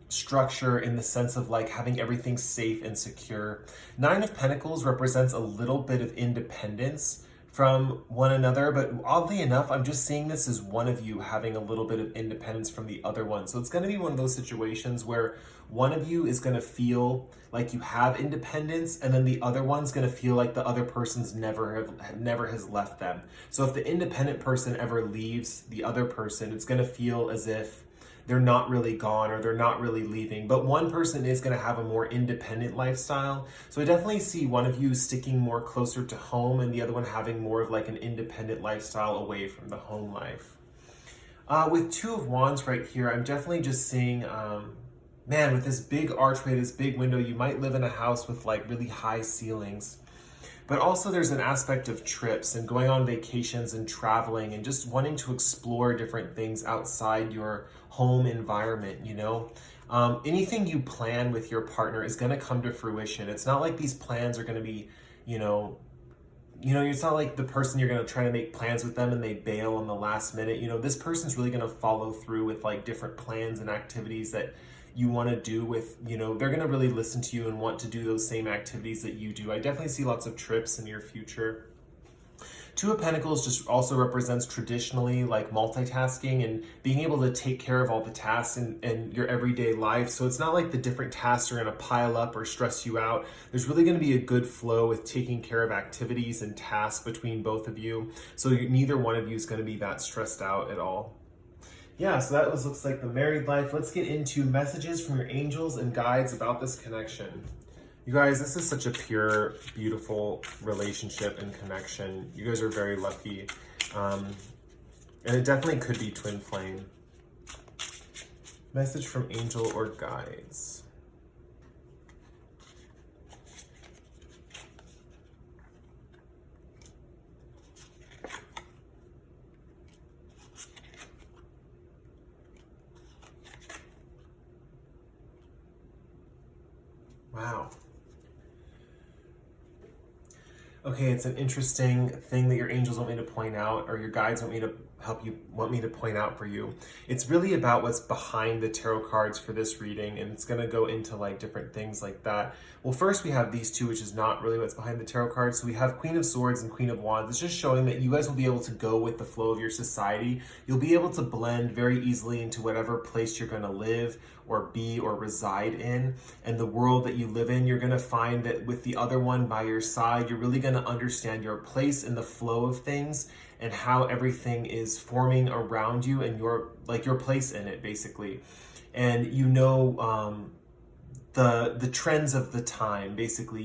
structure in the sense of like having everything safe and secure. 9 of Pentacles represents a little bit of independence from one another, but oddly enough, I'm just seeing this as one of you having a little bit of independence from the other one. So it's going to be one of those situations where one of you is going to feel like you have independence, and then the other one's going to feel like the other person's never has left them. So if the independent person ever leaves the other person, it's going to feel as if they're not really gone or they're not really leaving, but one person is going to have a more independent lifestyle. So I definitely see one of you sticking more closer to home and the other one having more of like an independent lifestyle away from the home life. With 2 of Wands right here, I'm definitely just seeing, man, with this big archway, this big window, you might live in a house with like really high ceilings. But also there's an aspect of trips and going on vacations and traveling and just wanting to explore different things outside your home environment, you know? Anything you plan with your partner is going to come to fruition. It's not like these plans are going to be, it's not like the person you're going to try to make plans with them and they bail on the last minute. You know, this person's really going to follow through with like different plans and activities that you want to do with, they're going to really listen to you and want to do those same activities that you do. I definitely see lots of trips in your future. 2 of Pentacles just also represents traditionally like multitasking and being able to take care of all the tasks in your everyday life. So it's not like the different tasks are going to pile up or stress you out. There's really going to be a good flow with taking care of activities and tasks between both of you. So neither one of you is going to be that stressed out at all. Yeah, so that looks like the married life. Let's get into messages from your angels and guides about this connection. You guys, this is such a pure, beautiful relationship and connection. You guys are very lucky. And it definitely could be twin flame. Message from angel or guides. Wow. Okay, it's an interesting thing that your angels want me to point out, or your guides want me to point out for you. It's really about what's behind the tarot cards for this reading, and it's going to go into like different things like that. Well, first we have these 2, which is not really what's behind the tarot cards. So we have Queen of Swords and Queen of Wands. It's just showing that you guys will be able to go with the flow of your society. You'll be able to blend very easily into whatever place you're going to live or be or reside in, and the world that you live in. You're going to find that with the other one by your side, you're really going to understand your place in the flow of things and how everything is forming around you and your place in it, basically. And the trends of the time, basically.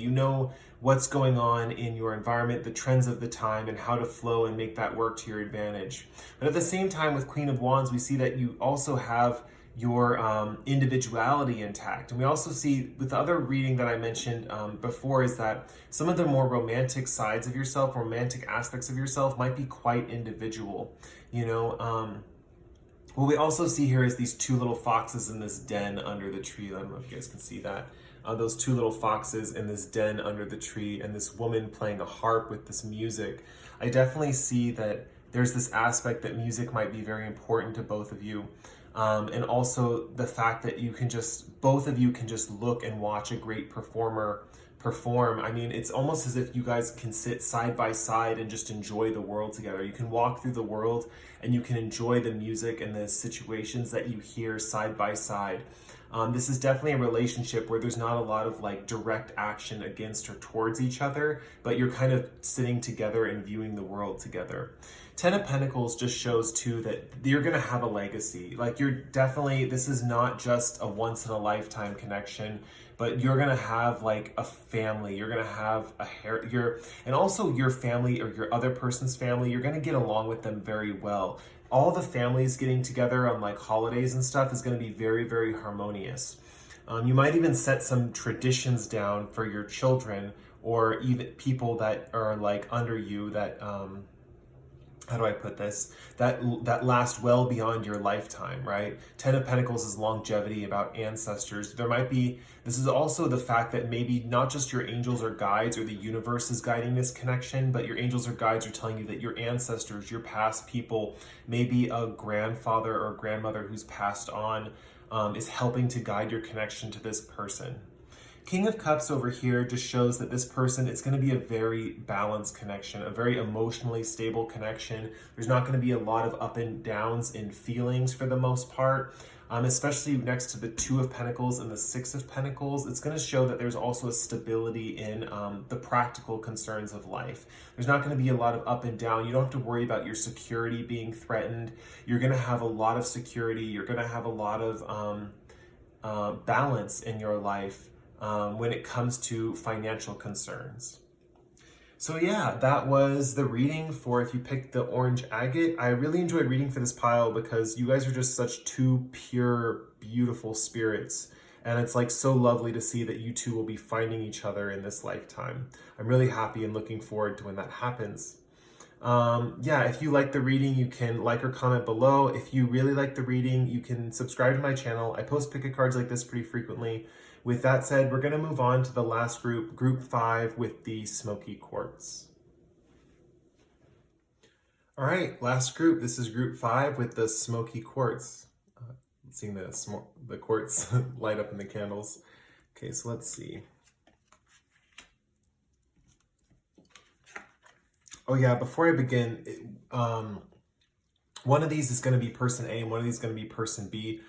What's going on in your environment, the trends of the time, and how to flow and make that work to your advantage. But at the same time, with Queen of Wands, we see that you also have your individuality intact. And we also see with the other reading that I mentioned before is that some of the more romantic sides of yourself, romantic aspects of yourself might be quite individual, What we also see here is these 2 little foxes in this den under the tree. I don't know if you guys can see that. Those 2 little foxes in this den under the tree and this woman playing a harp with this music. I definitely see that there's this aspect that music might be very important to both of you. And also the fact that both of you can just look and watch a great performer perform. I mean, it's almost as if you guys can sit side by side and just enjoy the world together. You can walk through the world and you can enjoy the music and the situations that you hear side by side. This is definitely a relationship where there's not a lot of like direct action against or towards each other, but you're kind of sitting together and viewing the world together. 10 of Pentacles just shows too that you're going to have a legacy. Like this is not just a once in a lifetime connection, but you're going to have like a family. You're going to have and also your family or your other person's family, you're going to get along with them very well. All the families getting together on like holidays and stuff is going to be very, very harmonious. You might even set some traditions down for your children or even people that are like under you that how do I put this? That last well beyond your lifetime, right? Ten of Pentacles is longevity, about ancestors. There might be, this is also the fact that maybe not just your angels or guides or the universe is guiding this connection, but your angels or guides are telling you that your ancestors, your past people, maybe a grandfather or grandmother who's passed on, is helping to guide your connection to this person. King of Cups over here just shows that this person, it's going to be a very balanced connection, a very emotionally stable connection. There's not going to be a lot of up and downs in feelings for the most part, especially next to the Two of Pentacles and the Six of Pentacles. It's going to show that there's also a stability in the practical concerns of life. There's not going to be a lot of up and down. You don't have to worry about your security being threatened. You're going to have a lot of security. You're going to have a lot of balance in your life when it comes to financial concerns. So yeah, that was the reading for if you picked the orange agate. I really enjoyed reading for this pile because you guys are just such two pure, beautiful spirits. And it's like so lovely to see that you two will be finding each other in this lifetime. I'm really happy and looking forward to when that happens. Yeah, if you like the reading, you can like or comment below. If you really like the reading, you can subscribe to my channel. I post pick a cards like this pretty frequently. With that said, we're going to move on to the last group, group 5 with the Smokey Quartz. All right, last group. This is group 5 with the Smokey Quartz. Seeing the quartz light up in the candles. Okay, so let's see. Oh yeah, before I begin, one of these is going to be person A and one of these is going to be person B.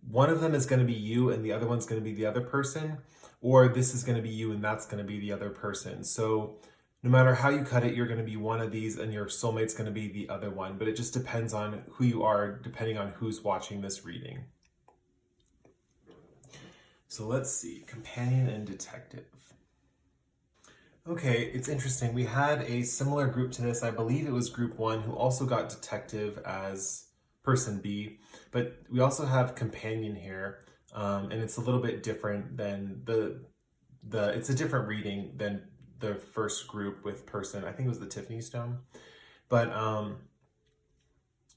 One of them is going to be you and the other one's going to be the other person, or this is going to be you and that's going to be the other person. So no matter how you cut it, you're going to be one of these and your soulmate's going to be the other one, but it just depends on who you are, depending on who's watching this reading. So let's see, companion and detective. Okay, it's interesting. We had a similar group to this. I believe it was group 1 who also got detective as person B, but we also have companion here, and it's a little bit different than it's a different reading than the first group with person. I think it was the Tiffany stone, but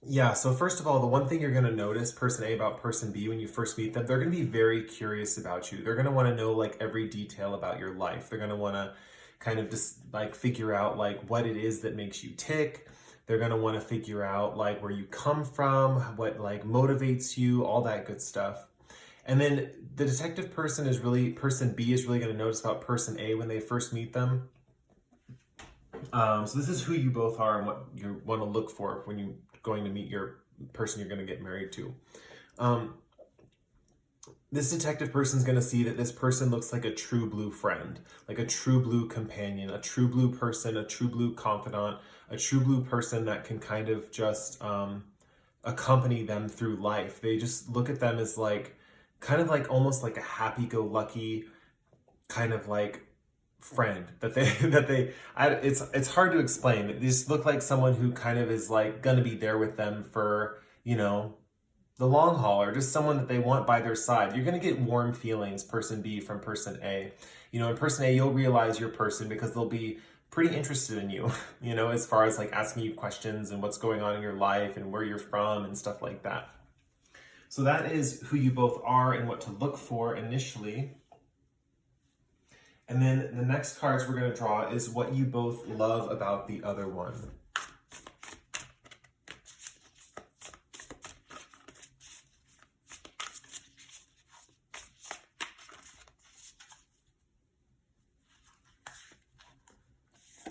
yeah. So first of all, the one thing you're going to notice person A about person B when you first meet them, they're going to be very curious about you. They're going to want to know like every detail about your life. They're going to want to kind of just like figure out like what it is that makes you tick. They're going to want to figure out like where you come from, what like motivates you, all that good stuff. And then the detective person is really, person B is really going to notice about person A when they first meet them. So this is who you both are and what you want to look for when you're going to meet your person you're going to get married to. This detective person is going to see that this person looks like a true blue friend, like a true blue companion, a true blue person, a true blue confidant, a true blue person that can kind of just accompany them through life. They just look at them as like, kind of like almost like a happy-go-lucky kind of like friend that it's hard to explain. They just look like someone who kind of is like going to be there with them for, you know, the long haul, or just someone that they want by their side. You're going to get warm feelings, person B, from person A. You know, in person A, you'll realize your person because they'll be pretty interested in you, you know, as far as like asking you questions and what's going on in your life and where you're from and stuff like that. So that is who you both are and what to look for initially. And then the next cards we're going to draw is what you both love about the other one.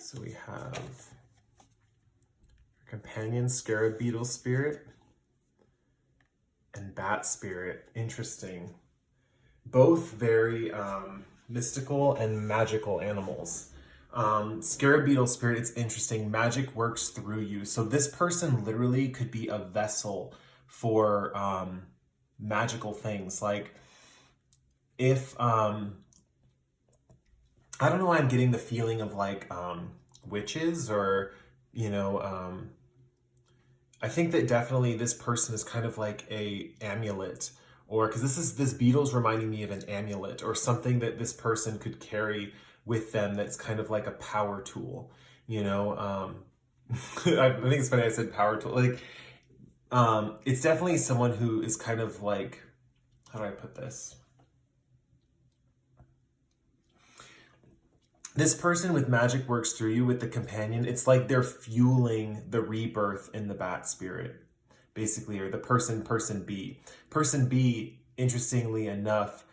So we have companion, scarab beetle spirit, and bat spirit. Interesting. Both very mystical and magical animals. Scarab beetle spirit, it's interesting. Magic works through you. So this person literally could be a vessel for magical things. Like if, I don't know why I'm getting the feeling of like witches or, you know, I think that definitely this person is kind of like a amulet, or because this beetle's reminding me of an amulet or something that this person could carry with them that's kind of like a power tool, you know. I think it's funny I said power tool. Like, it's definitely someone who is kind of like, how do I put this? This person with magic works through you with the companion. It's like they're fueling the rebirth in the bat spirit, basically, or the person B. Person B, interestingly enough,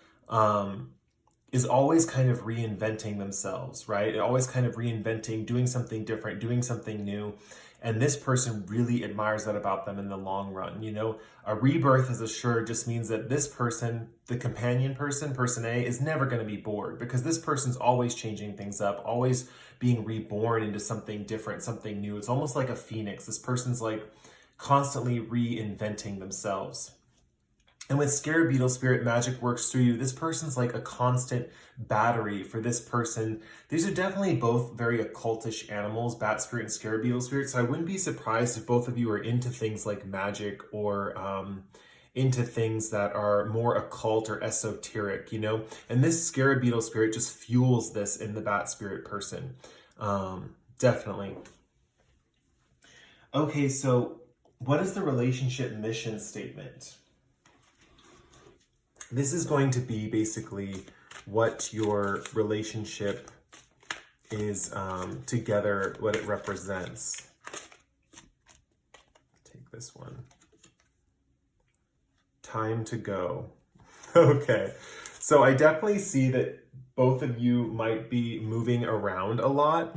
is always kind of reinventing themselves, right? Always kind of reinventing, doing something different, doing something new. And this person really admires that about them in the long run. You know, a rebirth is assured just means that this person, the companion person, person A, is never going to be bored, because this person's always changing things up, always being reborn into something different, something new. It's almost like a phoenix. This person's like constantly reinventing themselves. And with Scarab Beetle Spirit, magic works through you. This person's like a constant battery for this person. These are definitely both very occultish animals, Bat Spirit and Scarab Beetle Spirit. So I wouldn't be surprised if both of you are into things like magic or into things that are more occult or esoteric, you know? And this Scarab Beetle Spirit just fuels this in the Bat Spirit person. Definitely. Okay, so what is the relationship mission statement? This is going to be basically what your relationship is together, what it represents. Take this one. Time to go. Okay, so I definitely see that both of you might be moving around a lot.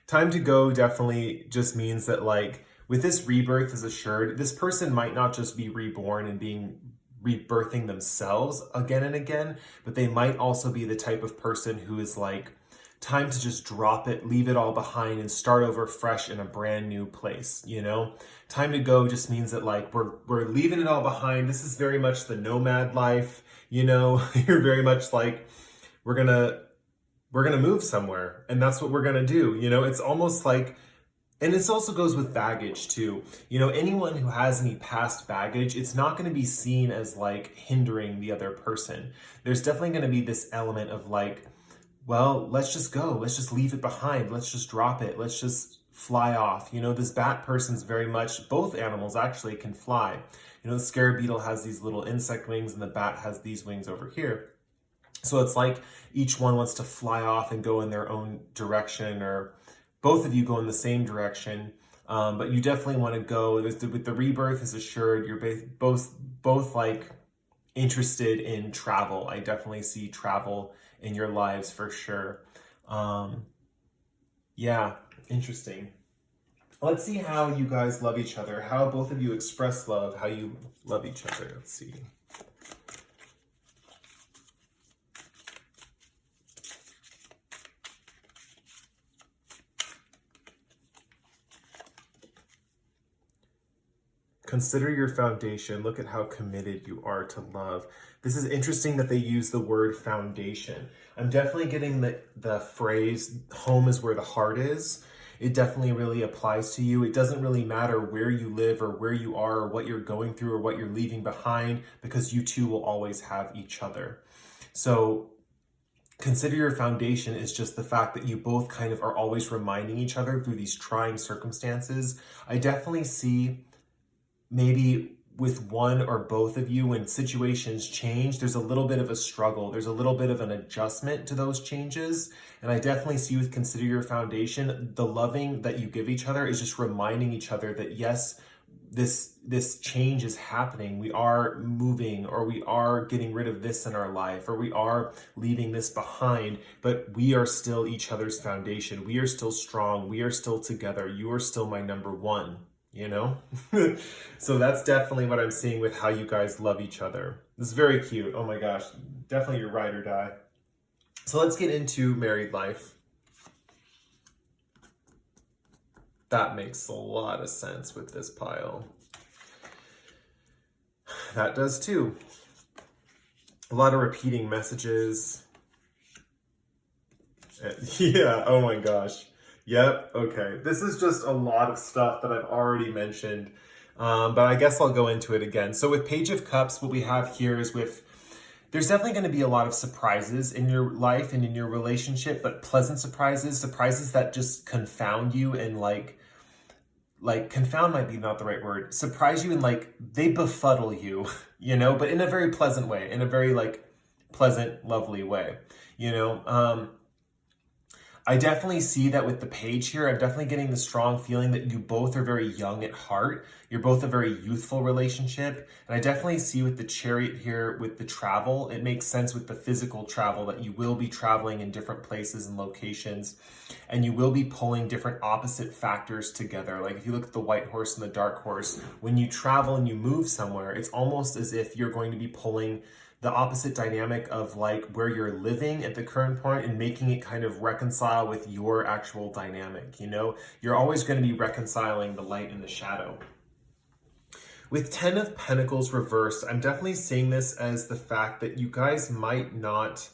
Time to go definitely just means that, like, with this rebirth is assured, this person might not just be reborn and rebirthing themselves again and again, but they might also be the type of person who is like, time to just drop it, leave it all behind, and start over fresh in a brand new place, you know? Time to go just means that, like, we're leaving it all behind. This is very much the nomad life, you know? You're very much like, we're gonna move somewhere, and that's what we're gonna do, you know? It's almost like, and this also goes with baggage too. You know, anyone who has any past baggage, it's not going to be seen as like hindering the other person. There's definitely going to be this element of like, well, let's just go. Let's just leave it behind. Let's just drop it. Let's just fly off. You know, this bat person's very much, both animals actually can fly. You know, the scarab beetle has these little insect wings and the bat has these wings over here. So it's like each one wants to fly off and go in their own direction, or both of you go in the same direction, but you definitely want to go with the rebirth is assured. You're both like interested in travel. I definitely see travel in your lives for sure. Yeah, interesting. Let's see how you guys love each other, how both of you express love, how you love each other. Let's see. Consider your foundation. Look at how committed you are to love. This is interesting that they use the word foundation. I'm definitely getting the phrase, home is where the heart is. It definitely really applies to you. It doesn't really matter where you live or where you are or what you're going through or what you're leaving behind, because you two will always have each other. So consider your foundation is just the fact that you both kind of are always reminding each other through these trying circumstances. I definitely see maybe with one or both of you, when situations change, there's a little bit of a struggle. There's a little bit of an adjustment to those changes. And I definitely see with consider your foundation, the loving that you give each other is just reminding each other that yes, this change is happening. We are moving, or we are getting rid of this in our life, or we are leaving this behind, but we are still each other's foundation. We are still strong. We are still together. You are still my number one. You know? So that's definitely what I'm seeing with how you guys love each other. This is very cute. Oh my gosh. Definitely your ride or die. So let's get into married life. That makes a lot of sense with this pile. That does too. A lot of repeating messages. Yeah, oh my gosh. Yep, okay. This is just a lot of stuff that I've already mentioned, but I guess I'll go into it again. So with Page of Cups, what we have here is there's definitely going to be a lot of surprises in your life and in your relationship, but pleasant surprises that just confound you and like like, confound might be not the right word, surprise you and like they befuddle you, you know, but in a very pleasant way, in a very like pleasant, lovely way, you know. I definitely see that with the page here. I'm definitely getting the strong feeling that you both are very young at heart. You're both a very youthful relationship. And I definitely see with the chariot here with the travel, it makes sense with the physical travel that you will be traveling in different places and locations, and you will be pulling different opposite factors together. Like if you look at the white horse and the dark horse, when you travel and you move somewhere, it's almost as if you're going to be pulling the opposite dynamic of like where you're living at the current point and making it kind of reconcile with your actual dynamic. You know, you're always going to be reconciling the light and the shadow. With 10 of Pentacles reversed, I'm definitely seeing this as the fact that you guys might not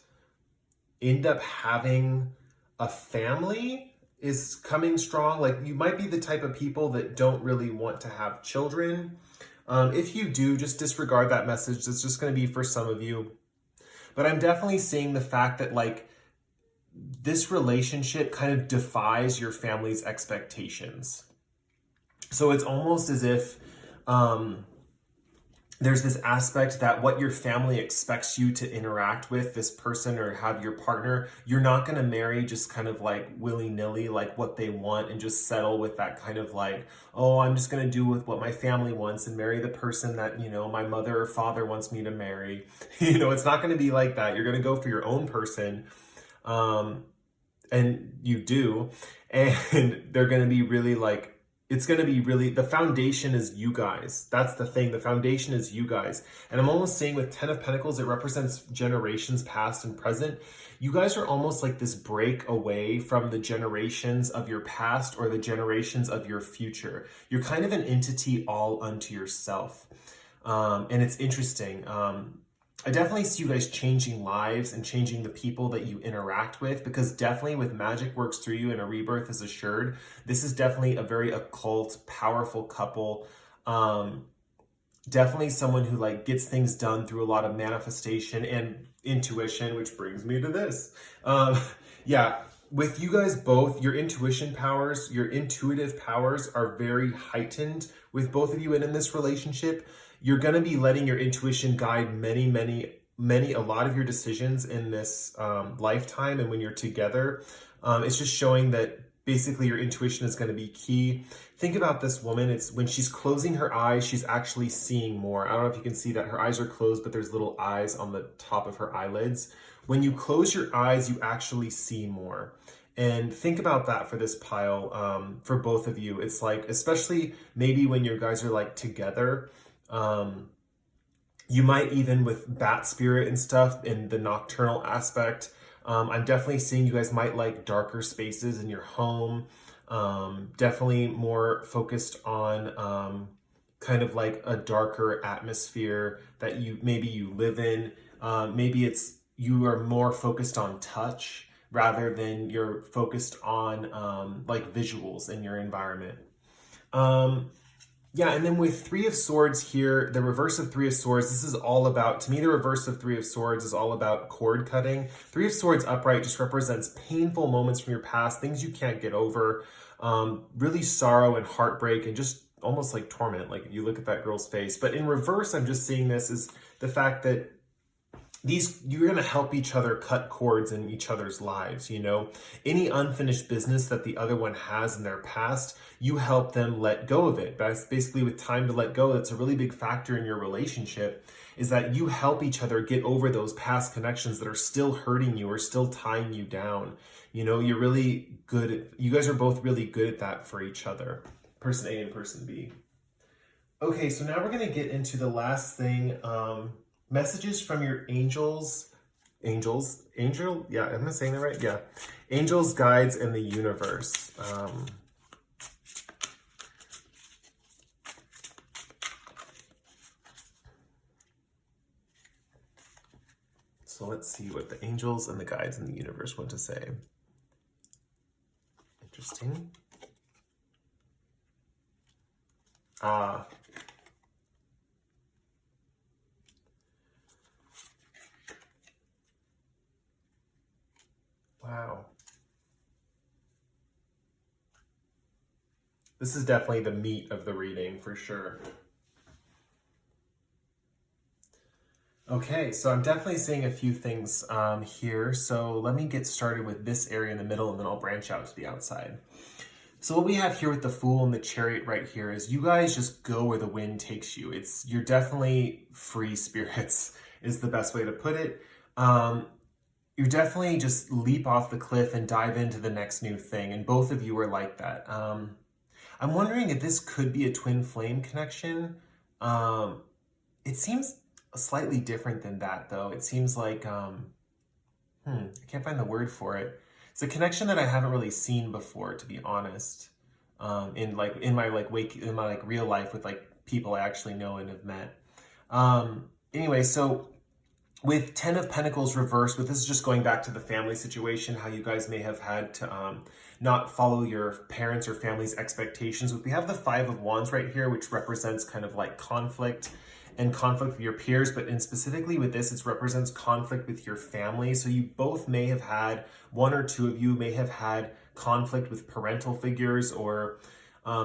end up having a family is coming strong. Like you might be the type of people that don't really want to have children. If you do, just disregard that message. It's just going to be for some of you. But I'm definitely seeing the fact that like this relationship kind of defies your family's expectations. So it's almost as if there's this aspect that what your family expects you to interact with this person or have your partner, you're not going to marry just kind of like willy-nilly, like what they want and just settle with that kind of like, oh, I'm just going to do with what my family wants and marry the person that, you know, my mother or father wants me to marry. You know, it's not going to be like that. You're going to go for your own person. And you do. And they're going to be really like, it's going to be really, the foundation is you guys. That's the thing. The foundation is you guys. And I'm almost saying with 10 of Pentacles, it represents generations past and present. You guys are almost like this break away from the generations of your past or the generations of your future. You're kind of an entity all unto yourself. And it's interesting. I definitely see you guys changing lives and changing the people that you interact with, because definitely with magic works through you and a rebirth is assured. This is definitely a very occult, powerful couple. Definitely someone who like gets things done through a lot of manifestation and intuition, which brings me to this. Yeah, with you guys both, your intuition powers, your intuitive powers are very heightened with both of you. And in this relationship, you're going to be letting your intuition guide a lot of your decisions in this lifetime. And when you're together, it's just showing that basically your intuition is going to be key. Think about this woman. It's when she's closing her eyes, she's actually seeing more. I don't know if you can see that her eyes are closed, but there's little eyes on the top of her eyelids. When you close your eyes, you actually see more. And think about that for this pile, for both of you. It's like, especially maybe when you guys are like together, you might even with bat spirit and stuff in the nocturnal aspect. I'm definitely seeing you guys might like darker spaces in your home. Definitely more focused on kind of like a darker atmosphere that you live in. Maybe it's you are more focused on touch rather than you're focused on like visuals in your environment. Yeah, and then with Three of Swords here, the reverse of Three of Swords, this is all about, to me, the reverse of Three of Swords is all about cord cutting. Three of Swords upright just represents painful moments from your past, things you can't get over, really sorrow and heartbreak and just almost like torment, like if you look at that girl's face. But in reverse, I'm just seeing this as the fact that you're going to help each other cut cords in each other's lives, you know? Any unfinished business that the other one has in their past, you help them let go of it. That's basically with time to let go. That's a really big factor in your relationship, is that you help each other get over those past connections that are still hurting you or still tying you down. You know, you're really good at, you guys are both really good at that for each other. Person A and person B. Okay, so now we're going to get into the last thing, messages from your angels, yeah, am I saying that right? Yeah. Angels, guides, and the universe. So let's see what the angels and the guides and the universe want to say. Interesting. Wow. This is definitely the meat of the reading for sure. Okay, so I'm definitely seeing a few things here. So let me get started with this area in the middle and then I'll branch out to the outside. So what we have here with the Fool and the Chariot right here is you guys just go where the wind takes you. You're definitely free spirits is the best way to put it. You definitely just leap off the cliff and dive into the next new thing. And both of you are like that. I'm wondering if this could be a twin flame connection. It seems slightly different than that though. It seems like, I can't find the word for it. It's a connection that I haven't really seen before, to be honest. In my real life with like people I actually know and have met. Anyway, so with 10 of Pentacles reversed, with this is just going back to the family situation, how you guys may have had to not follow your parents or family's expectations. We have the 5 of Wands right here, which represents kind of like conflict and conflict with your peers, but specifically with this, it represents conflict with your family. So you both may have had, one or two of you may have had conflict with parental figures or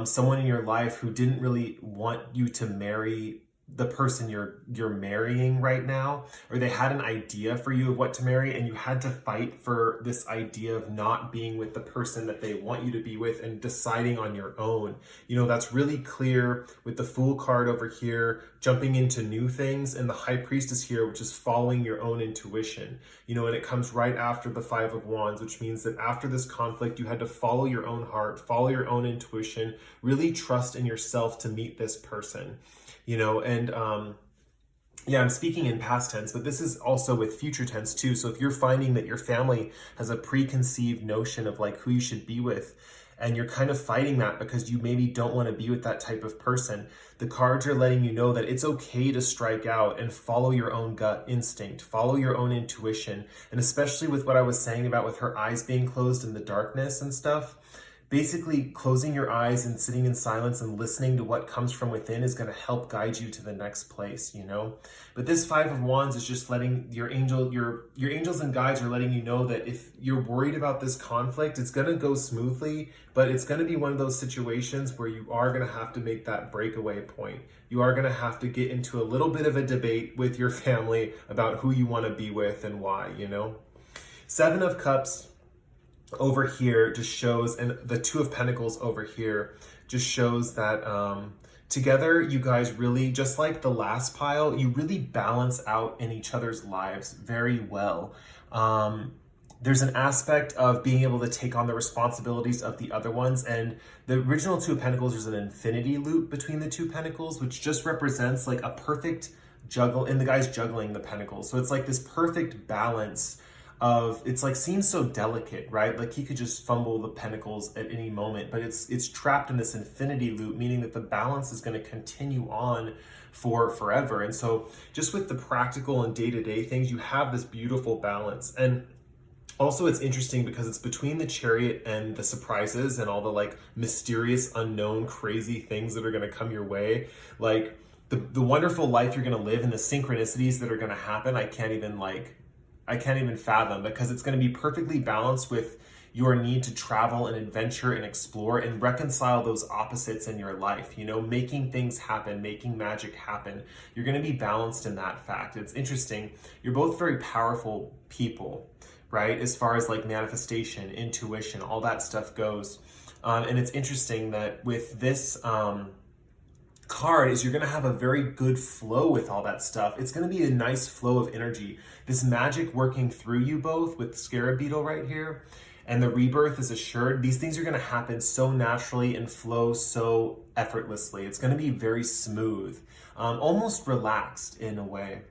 someone in your life who didn't really want you to marry the person you're marrying right now, or they had an idea for you of what to marry and you had to fight for this idea of not being with the person that they want you to be with and deciding on your own. You know, that's really clear with the Fool card over here, jumping into new things, and the High Priestess here, which is following your own intuition. You know, and it comes right after the 5 of Wands, which means that after this conflict, you had to follow your own heart, follow your own intuition, really trust in yourself to meet this person. You know, and yeah, I'm speaking in past tense, but this is also with future tense too. So if you're finding that your family has a preconceived notion of like who you should be with, and you're kind of fighting that because you maybe don't want to be with that type of person, the cards are letting you know that it's okay to strike out and follow your own gut instinct, follow your own intuition. And especially with what I was saying about with her eyes being closed in the darkness and stuff, basically closing your eyes and sitting in silence and listening to what comes from within is going to help guide you to the next place, you know? But this 5 of Wands is just letting your angels and guides are letting you know that if you're worried about this conflict, it's going to go smoothly, but it's going to be one of those situations where you are going to have to make that breakaway point. You are going to have to get into a little bit of a debate with your family about who you want to be with and why, you know? 7 of Cups over here just shows, and the 2 of Pentacles over here just shows that together you guys really, just like the last pile, you really balance out in each other's lives very well. There's an aspect of being able to take on the responsibilities of the other ones, and the original 2 of Pentacles, there's an infinity loop between the 2 Pentacles, which just represents like a perfect juggle, and the guy's juggling the Pentacles. So it's like this perfect balance of, it's like seems so delicate, right? Like he could just fumble the Pentacles at any moment, but it's trapped in this infinity loop, meaning that the balance is going to continue on for forever. And so just with the practical and day-to-day things, you have this beautiful balance. And also it's interesting because it's between the Chariot and the surprises and all the like mysterious, unknown, crazy things that are going to come your way. Like the wonderful life you're going to live and the synchronicities that are going to happen, I can't even fathom, because it's going to be perfectly balanced with your need to travel and adventure and explore and reconcile those opposites in your life, you know, making things happen, making magic happen. You're going to be balanced in that fact. It's interesting. You're both very powerful people, right? As far as like manifestation, intuition, all that stuff goes. And it's interesting that with this, card is you're going to have a very good flow with all that stuff. It's going to be a nice flow of energy. This magic working through you both with Scarab Beetle right here, and the rebirth is assured. These things are going to happen so naturally and flow so effortlessly. It's going to be very smooth, almost relaxed in a way.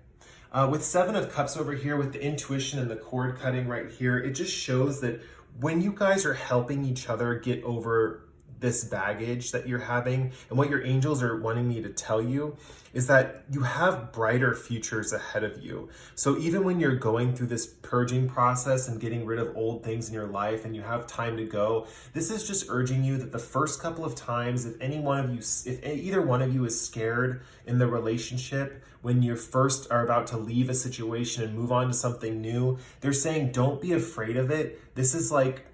With 7 of Cups over here, with the intuition and the cord cutting right here, it just shows that when you guys are helping each other get over this baggage that you're having, and what your angels are wanting me to tell you is that you have brighter futures ahead of you. So even when you're going through this purging process and getting rid of old things in your life and you have time to go, this is just urging you that the first couple of times, if either one of you is scared in the relationship, when you first are about to leave a situation and move on to something new, they're saying don't be afraid of it. This is like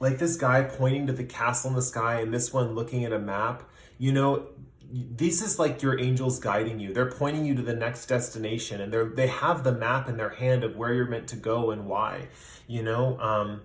like this guy pointing to the castle in the sky and this one looking at a map, you know, this is like your angels guiding you. They're pointing you to the next destination, and they have the map in their hand of where you're meant to go and why. You know,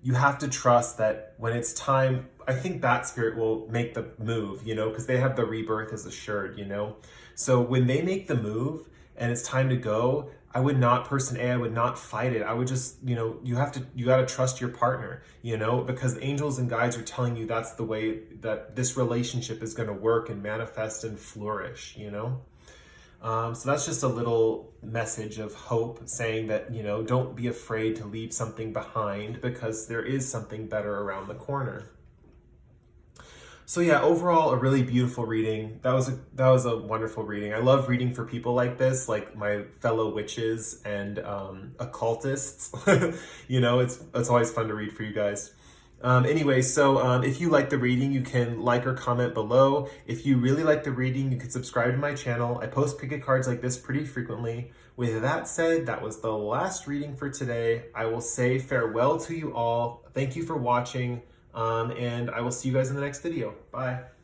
you have to trust that when it's time, I think that spirit will make the move, you know, because they have the rebirth as assured, you know. So when they make the move and it's time to go, I would not, person A, I would not fight it. I would just, you know, you got to trust your partner, you know, because the angels and guides are telling you that's the way that this relationship is going to work and manifest and flourish, you know. So that's just a little message of hope, saying that, you know, don't be afraid to leave something behind because there is something better around the corner. So yeah, overall, a really beautiful reading. That was a wonderful reading. I love reading for people like this, like my fellow witches and occultists. You know, it's always fun to read for you guys. Anyway, so if you like the reading, you can like or comment below. If you really like the reading, you can subscribe to my channel. I post picket cards like this pretty frequently. With that said, that was the last reading for today. I will say farewell to you all. Thank you for watching. And I will see you guys in the next video. Bye.